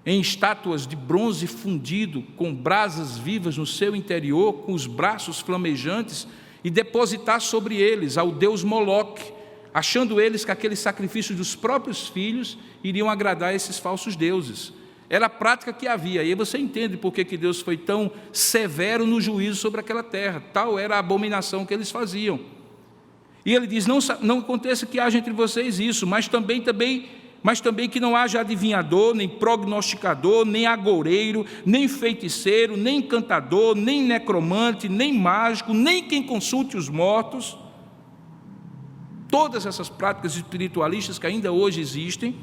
Speaker 1: em estátuas de bronze fundido, com brasas vivas no seu interior, com os braços flamejantes, e depositar sobre eles ao deus Moloque, achando eles que aqueles sacrifícios dos próprios filhos iriam agradar esses falsos deuses. Era a prática que havia, e aí você entende por que Deus foi tão severo no juízo sobre aquela terra. Tal era a abominação que eles faziam. E ele diz: não aconteça que haja entre vocês isso, mas também que não haja adivinhador, nem prognosticador, nem agoureiro, nem feiticeiro, nem encantador, nem necromante, nem mágico, nem quem consulte os mortos. Todas essas práticas espiritualistas que ainda hoje existem,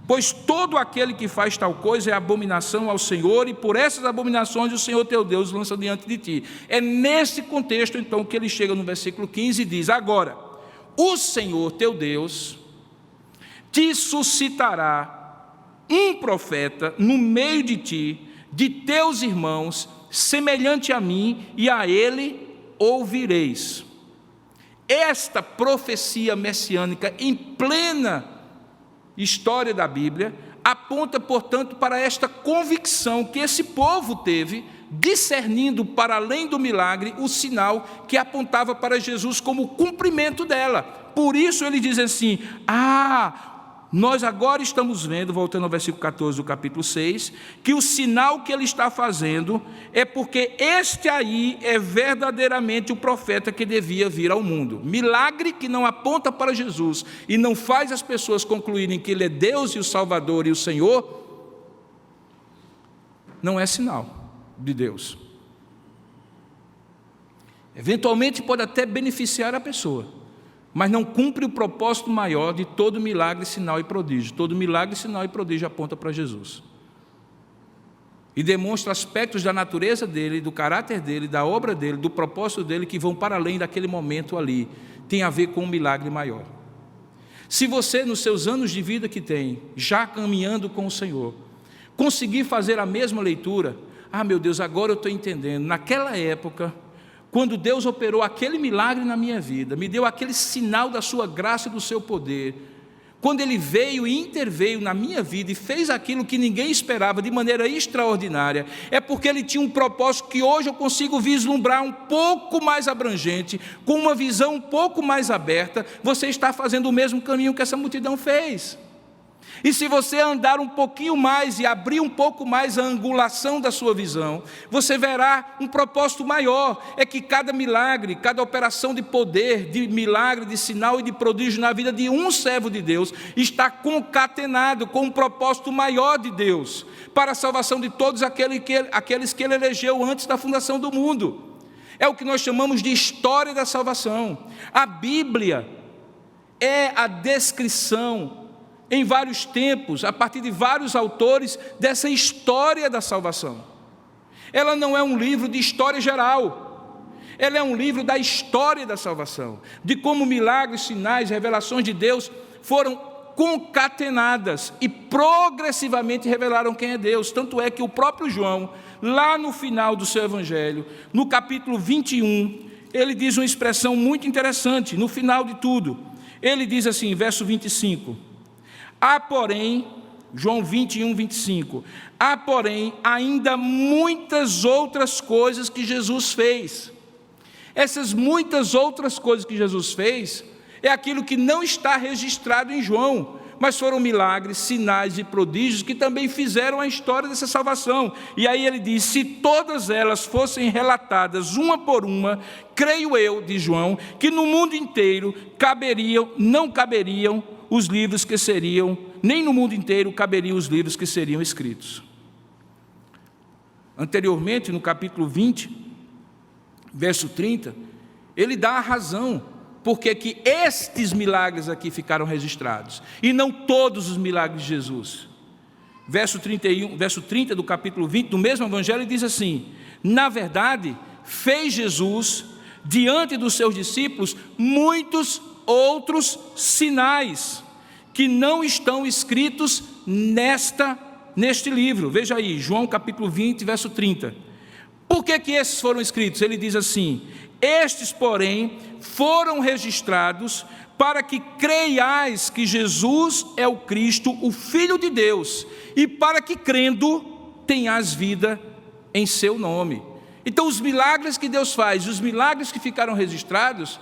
Speaker 1: pois todo aquele que faz tal coisa é abominação ao Senhor, e por essas abominações o Senhor teu Deus lança diante de ti. É nesse contexto, então, que ele chega no versículo 15 e diz: agora, o Senhor teu Deus te suscitará um profeta no meio de ti, de teus irmãos, semelhante a mim, e a ele ouvireis. Esta profecia messiânica em plena história da Bíblia aponta, portanto, para esta convicção que esse povo teve, discernindo para além do milagre o sinal que apontava para Jesus como cumprimento dela. Por isso ele diz assim: nós agora estamos vendo, voltando ao versículo 14 do capítulo 6, que o sinal que ele está fazendo é porque este aí é verdadeiramente o profeta que devia vir ao mundo. Milagre que não aponta para Jesus e não faz as pessoas concluírem que ele é Deus e o Salvador e o Senhor, não é sinal de Deus. Eventualmente pode até beneficiar a pessoa, mas não cumpre o propósito maior de todo milagre, sinal e prodígio. Todo milagre, sinal e prodígio aponta para Jesus. E demonstra aspectos da natureza dele, do caráter dele, da obra dele, do propósito dele, que vão para além daquele momento ali. Tem a ver com um milagre maior. Se você, nos seus anos de vida que tem, já caminhando com o Senhor, conseguir fazer a mesma leitura, meu Deus, agora eu estou entendendo. Naquela época, quando Deus operou aquele milagre na minha vida, me deu aquele sinal da sua graça e do seu poder, quando Ele veio e interveio na minha vida e fez aquilo que ninguém esperava de maneira extraordinária, é porque Ele tinha um propósito que hoje eu consigo vislumbrar um pouco mais abrangente, com uma visão um pouco mais aberta. Você está fazendo o mesmo caminho que essa multidão fez. E se você andar um pouquinho mais e abrir um pouco mais a angulação da sua visão, você verá um propósito maior, é que cada milagre, cada operação de poder, de milagre, de sinal e de prodígio na vida de um servo de Deus, está concatenado com um propósito maior de Deus, para a salvação de todos aqueles que Ele elegeu antes da fundação do mundo. É o que nós chamamos de história da salvação. A Bíblia é a descrição, em vários tempos, a partir de vários autores, dessa história da salvação. Ela não é um livro de história geral, ela é um livro da história da salvação, de como milagres, sinais, revelações de Deus foram concatenadas e progressivamente revelaram quem é Deus. Tanto é que o próprio João, lá no final do seu evangelho, no capítulo 21, ele diz uma expressão muito interessante, no final de tudo. Ele diz assim, verso 25: há, porém, João 21, 25, há, porém, ainda muitas outras coisas que Jesus fez. Essas muitas outras coisas que Jesus fez é aquilo que não está registrado em João, mas foram milagres, sinais e prodígios que também fizeram a história dessa salvação. E aí ele diz: se todas elas fossem relatadas uma por uma, creio eu, diz João, que no mundo inteiro não caberiam os livros que seriam, nem no mundo inteiro caberiam os livros que seriam escritos. Anteriormente, no capítulo 20, verso 30, ele dá a razão porque que estes milagres aqui ficaram registrados, e não todos os milagres de Jesus. Verso 30 do capítulo 20, do mesmo evangelho, diz assim: na verdade, fez Jesus, diante dos seus discípulos, muitos outros sinais, que não estão escritos neste livro. Veja aí, João capítulo 20, verso 30. Por que esses foram escritos? Ele diz assim: estes, porém, foram registrados para que creiais que Jesus é o Cristo, o Filho de Deus, e para que, crendo, tenhas vida em seu nome. Então, os milagres que Deus faz, os milagres que ficaram registrados,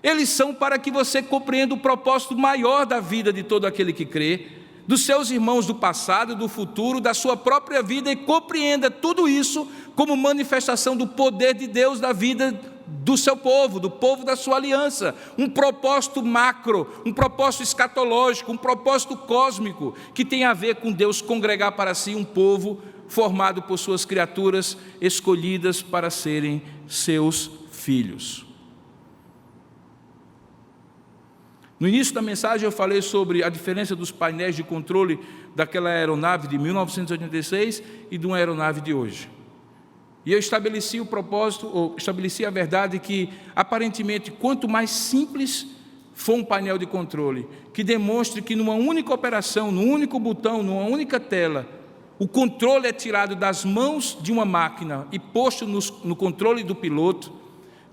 Speaker 1: eles são para que você compreenda o propósito maior da vida de todo aquele que crê, dos seus irmãos do passado, do futuro, da sua própria vida, e compreenda tudo isso como manifestação do poder de Deus na vida do seu povo, do povo da sua aliança. Um propósito macro, um propósito escatológico, um propósito cósmico, que tem a ver com Deus congregar para si um povo formado por suas criaturas escolhidas para serem seus filhos. No início da mensagem eu falei sobre a diferença dos painéis de controle daquela aeronave de 1986 e de uma aeronave de hoje. E eu estabeleci o propósito, ou estabeleci a verdade que, aparentemente, quanto mais simples for um painel de controle, que demonstre que numa única operação, num único botão, numa única tela, o controle é tirado das mãos de uma máquina e posto no controle do piloto,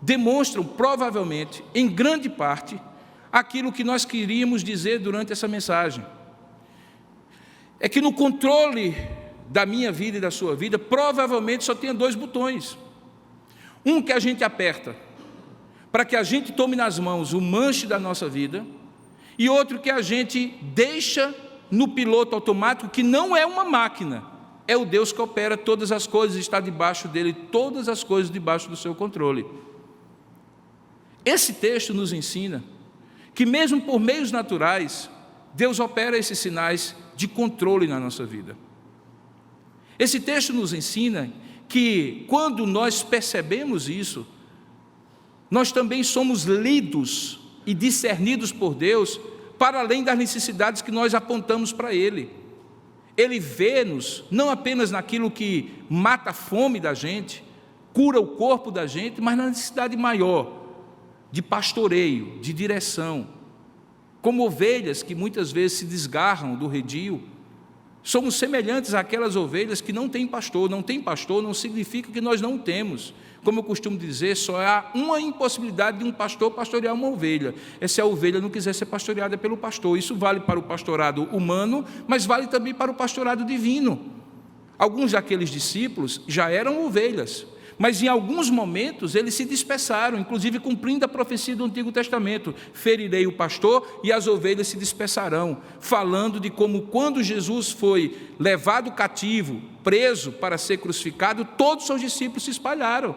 Speaker 1: demonstram provavelmente, em grande parte, aquilo que nós queríamos dizer durante essa mensagem. É que no controle da minha vida e da sua vida, provavelmente só tenha dois botões. Um que a gente aperta para que a gente tome nas mãos o manche da nossa vida, e outro que a gente deixa no piloto automático, que não é uma máquina, é o Deus que opera todas as coisas, está debaixo dele, todas as coisas debaixo do seu controle. Esse texto nos ensina que mesmo por meios naturais, Deus opera esses sinais de controle na nossa vida. Esse texto nos ensina que, quando nós percebemos isso, nós também somos lidos e discernidos por Deus, para além das necessidades que nós apontamos para Ele. Ele vê-nos não apenas naquilo que mata a fome da gente, cura o corpo da gente, mas na necessidade maior de pastoreio, de direção. Como ovelhas que muitas vezes se desgarram do redil, somos semelhantes àquelas ovelhas que não têm pastor. Não tem pastor não significa que nós não temos. Como eu costumo dizer, só há uma impossibilidade de um pastor pastorear uma ovelha: é se a ovelha não quiser ser pastoreada pelo pastor. Isso vale para o pastorado humano, mas vale também para o pastorado divino. Alguns daqueles discípulos já eram ovelhas, mas em alguns momentos eles se dispersaram, inclusive cumprindo a profecia do Antigo Testamento: ferirei o pastor e as ovelhas se dispersarão, falando de como quando Jesus foi levado cativo, preso para ser crucificado, todos os seus discípulos se espalharam.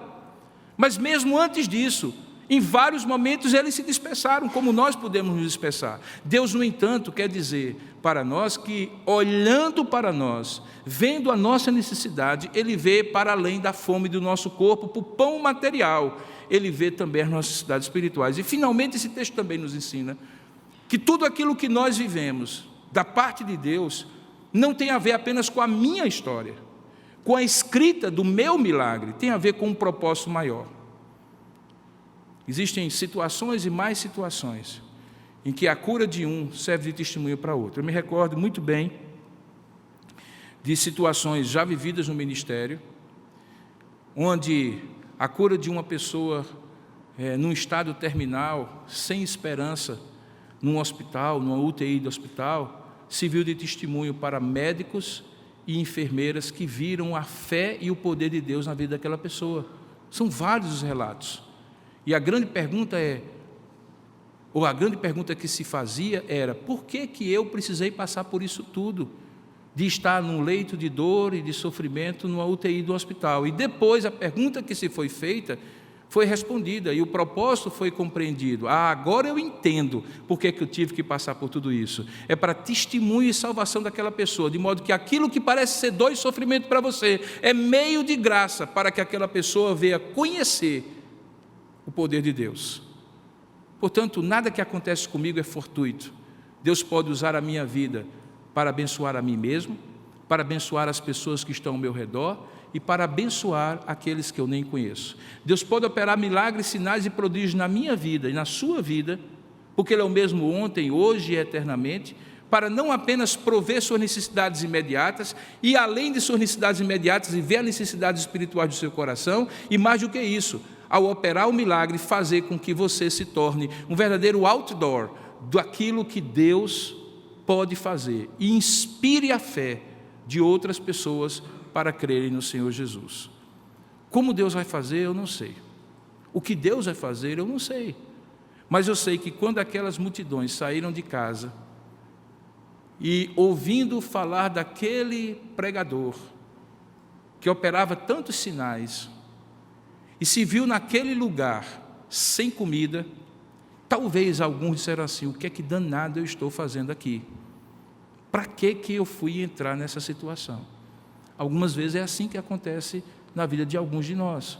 Speaker 1: Mas mesmo antes disso, em vários momentos eles se dispersaram, como nós podemos nos dispersar. Deus, no entanto, quer dizer para nós que, olhando para nós, vendo a nossa necessidade, Ele vê para além da fome do nosso corpo, por pão material, Ele vê também as nossas necessidades espirituais. E, finalmente, esse texto também nos ensina que tudo aquilo que nós vivemos, da parte de Deus, não tem a ver apenas com a minha história, com a escrita do meu milagre, tem a ver com um propósito maior. Existem situações e mais situações em que a cura de um serve de testemunho para outro. Eu me recordo muito bem de situações já vividas no ministério, onde a cura de uma pessoa num estado terminal, sem esperança, num hospital, numa UTI do hospital, serviu de testemunho para médicos e enfermeiras que viram a fé e o poder de Deus na vida daquela pessoa. São vários os relatos. E a grande pergunta que se fazia era: por que eu precisei passar por isso tudo? De estar num leito de dor e de sofrimento numa UTI do hospital. E depois a pergunta que se foi feita foi respondida e o propósito foi compreendido. Agora eu entendo por que eu tive que passar por tudo isso. É para testemunho e salvação daquela pessoa, de modo que aquilo que parece ser dor e sofrimento para você é meio de graça para que aquela pessoa venha conhecer o poder de Deus. Portanto, nada que acontece comigo é fortuito. Deus pode usar a minha vida para abençoar a mim mesmo, para abençoar as pessoas que estão ao meu redor e para abençoar aqueles que eu nem conheço. Deus pode operar milagres, sinais e prodígios na minha vida e na sua vida, porque Ele é o mesmo ontem, hoje e eternamente, para não apenas prover suas necessidades imediatas, e além de suas necessidades imediatas, e ver as necessidades espirituais do seu coração, e mais do que isso, ao operar o milagre, fazer com que você se torne um verdadeiro outdoor daquilo que Deus pode fazer, e inspire a fé de outras pessoas para crerem no Senhor Jesus. Como Deus vai fazer, eu não sei. O que Deus vai fazer, eu não sei. Mas eu sei que quando aquelas multidões saíram de casa e ouvindo falar daquele pregador que operava tantos sinais e se viu naquele lugar sem comida, talvez alguns disseram assim: o que é que danado eu estou fazendo aqui? Para que eu fui entrar nessa situação? Algumas vezes é assim que acontece na vida de alguns de nós.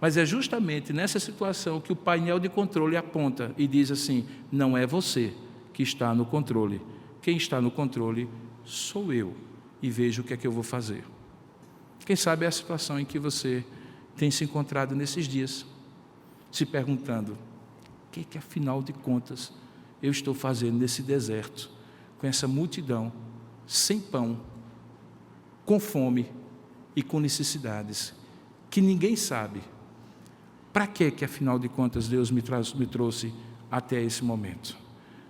Speaker 1: Mas é justamente nessa situação que o painel de controle aponta e diz assim: não é você que está no controle. Quem está no controle sou eu, e vejo o que é que eu vou fazer. Quem sabe é a situação em que você tem se encontrado nesses dias, se perguntando: o que afinal de contas eu estou fazendo nesse deserto, com essa multidão, sem pão, com fome e com necessidades, que ninguém sabe. Para que afinal de contas Deus me trouxe até esse momento?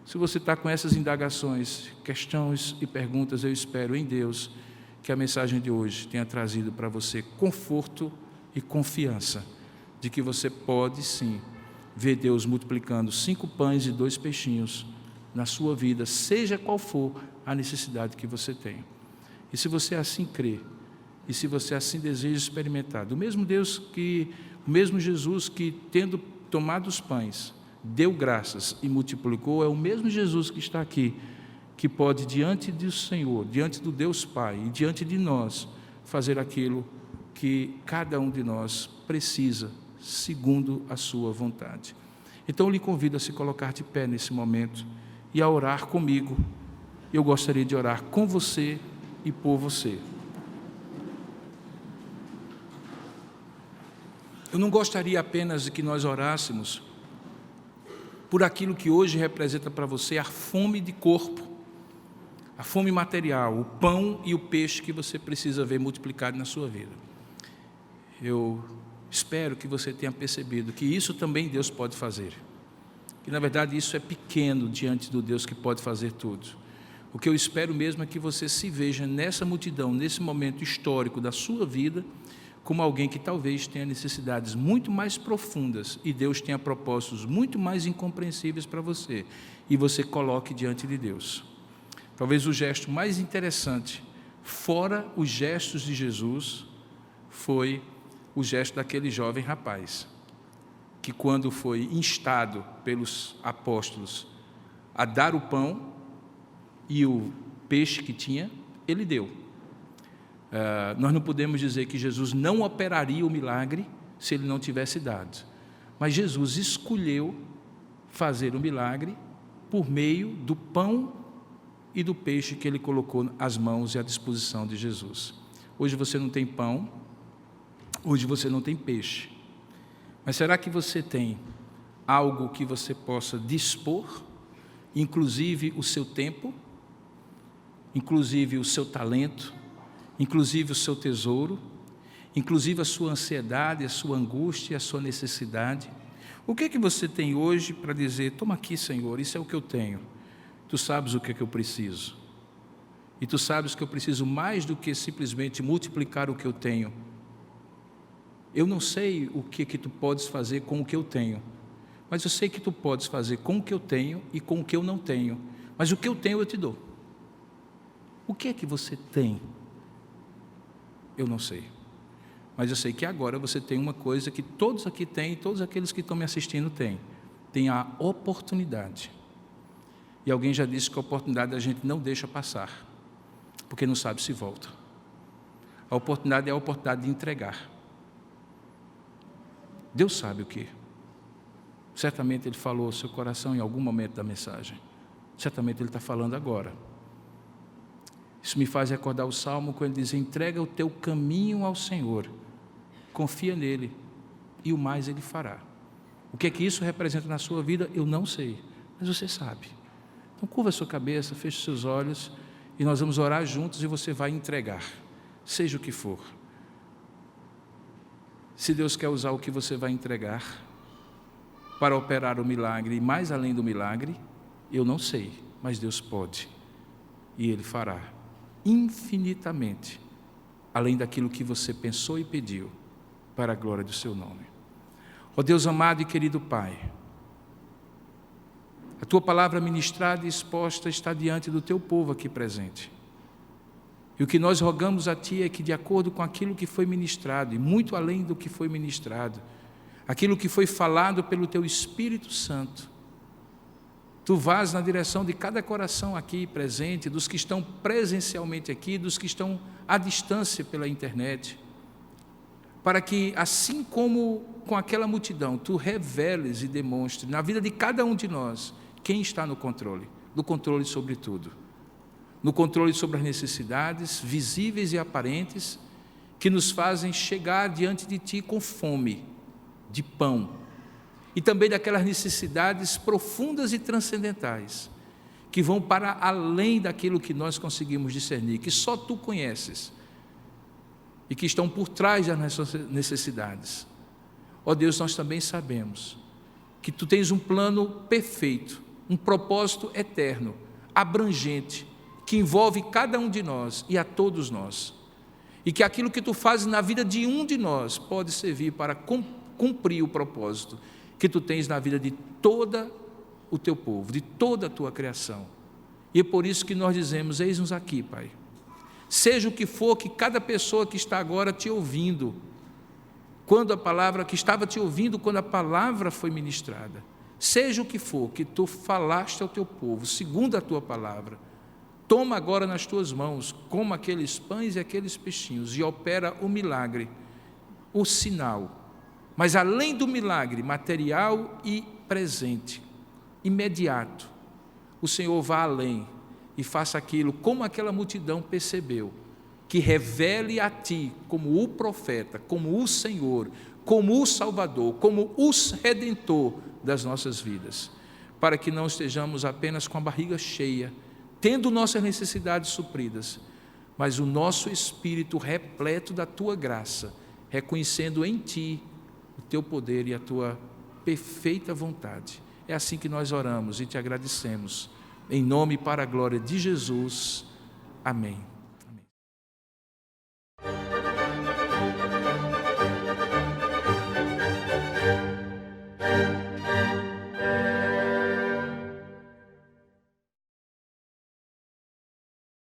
Speaker 1: Se você está com essas indagações, questões e perguntas, eu espero em Deus que a mensagem de hoje tenha trazido para você conforto e confiança de que você pode sim ver Deus multiplicando 5 pães e 2 peixinhos na sua vida, seja qual for a necessidade que você tem. E se você assim crê, e se você assim deseja experimentar, o mesmo Jesus que, tendo tomado os pães, deu graças e multiplicou, é o mesmo Jesus que está aqui, que pode, diante do Senhor, diante do Deus Pai e diante de nós, fazer aquilo que cada um de nós precisa, segundo a sua vontade. Então, eu lhe convido a se colocar de pé nesse momento e a orar comigo. Eu gostaria de orar com você e por você. Eu não gostaria apenas de que nós orássemos por aquilo que hoje representa para você a fome de corpo, a fome material, o pão e o peixe que você precisa ver multiplicado na sua vida. Eu espero que você tenha percebido que isso também Deus pode fazer. Que na verdade isso é pequeno diante do Deus que pode fazer tudo. O que eu espero mesmo é que você se veja nessa multidão, nesse momento histórico da sua vida, como alguém que talvez tenha necessidades muito mais profundas e Deus tenha propósitos muito mais incompreensíveis para você, e você coloque diante de Deus. Talvez o gesto mais interessante, fora os gestos de Jesus, foi o gesto daquele jovem rapaz, que quando foi instado pelos apóstolos a dar o pão e o peixe que tinha, ele deu. Nós não podemos dizer que Jesus não operaria o milagre se ele não tivesse dado, mas Jesus escolheu fazer o milagre por meio do pão e do peixe que ele colocou às mãos e à disposição de Jesus. Hoje você não tem pão, hoje você não tem peixe, mas será que você tem algo que você possa dispor, inclusive o seu tempo, inclusive o seu talento, inclusive o seu tesouro, inclusive a sua ansiedade, a sua angústia, a sua necessidade? O que é que você tem hoje para dizer: toma aqui, Senhor, isso é o que eu tenho, tu sabes o que é que eu preciso, e tu sabes que eu preciso mais do que simplesmente multiplicar o que eu tenho. Eu não sei o que é que tu podes fazer com o que eu tenho, mas eu sei que tu podes fazer com o que eu tenho e com o que eu não tenho, mas o que eu tenho eu te dou. O que é que você tem? Eu não sei, mas eu sei que agora você tem uma coisa que todos aqui têm, todos aqueles que estão me assistindo têm, tem a oportunidade. E alguém já disse que a oportunidade a gente não deixa passar, porque não sabe se volta. A oportunidade é a oportunidade de entregar. Deus sabe o que. Certamente Ele falou ao seu coração em algum momento da mensagem. Certamente Ele está falando agora. Isso me faz recordar o Salmo quando ele diz: entrega o teu caminho ao Senhor, confia nele e o mais Ele fará. O que é que isso representa na sua vida? Eu não sei, mas você sabe. Então curva a sua cabeça, feche os seus olhos e nós vamos orar juntos e você vai entregar, seja o que for. Se Deus quer usar o que você vai entregar para operar o milagre e mais além do milagre, eu não sei, mas Deus pode e Ele fará infinitamente além daquilo que você pensou e pediu, para a glória do seu nome. Ó Deus amado e querido Pai, a Tua palavra ministrada e exposta está diante do Teu povo aqui presente. E o que nós rogamos a Ti é que, de acordo com aquilo que foi ministrado, e muito além do que foi ministrado, aquilo que foi falado pelo Teu Espírito Santo, Tu vás na direção de cada coração aqui presente, dos que estão presencialmente aqui, dos que estão à distância pela internet, para que, assim como com aquela multidão, Tu reveles e demonstres na vida de cada um de nós quem está no controle sobre tudo, no controle sobre as necessidades visíveis e aparentes, que nos fazem chegar diante de Ti com fome de pão, e também daquelas necessidades profundas e transcendentais, que vão para além daquilo que nós conseguimos discernir, que só Tu conheces, e que estão por trás das nossas necessidades. Ó Deus, nós também sabemos que Tu tens um plano perfeito, um propósito eterno, abrangente, que envolve cada um de nós e a todos nós, e que aquilo que Tu fazes na vida de um de nós pode servir para cumprir o propósito que Tu tens na vida de todo o Teu povo, de toda a Tua criação. E é por isso que nós dizemos: eis-nos aqui, Pai. Seja o que for que cada pessoa que está agora Te ouvindo, que estava Te ouvindo quando a palavra foi ministrada, seja o que for que Tu falaste ao Teu povo, segundo a Tua palavra, toma agora nas Tuas mãos, como aqueles pães e aqueles peixinhos, e opera o milagre, o sinal. Mas além do milagre material e presente, imediato, o Senhor vá além e faça aquilo como aquela multidão percebeu, que revele a Ti como o profeta, como o Senhor, como o Salvador, como o Redentor das nossas vidas, para que não estejamos apenas com a barriga cheia, tendo nossas necessidades supridas, mas o nosso espírito repleto da Tua graça, reconhecendo em Ti o Teu poder e a Tua perfeita vontade. É assim que nós oramos e Te agradecemos, em nome e para a glória de Jesus. Amém.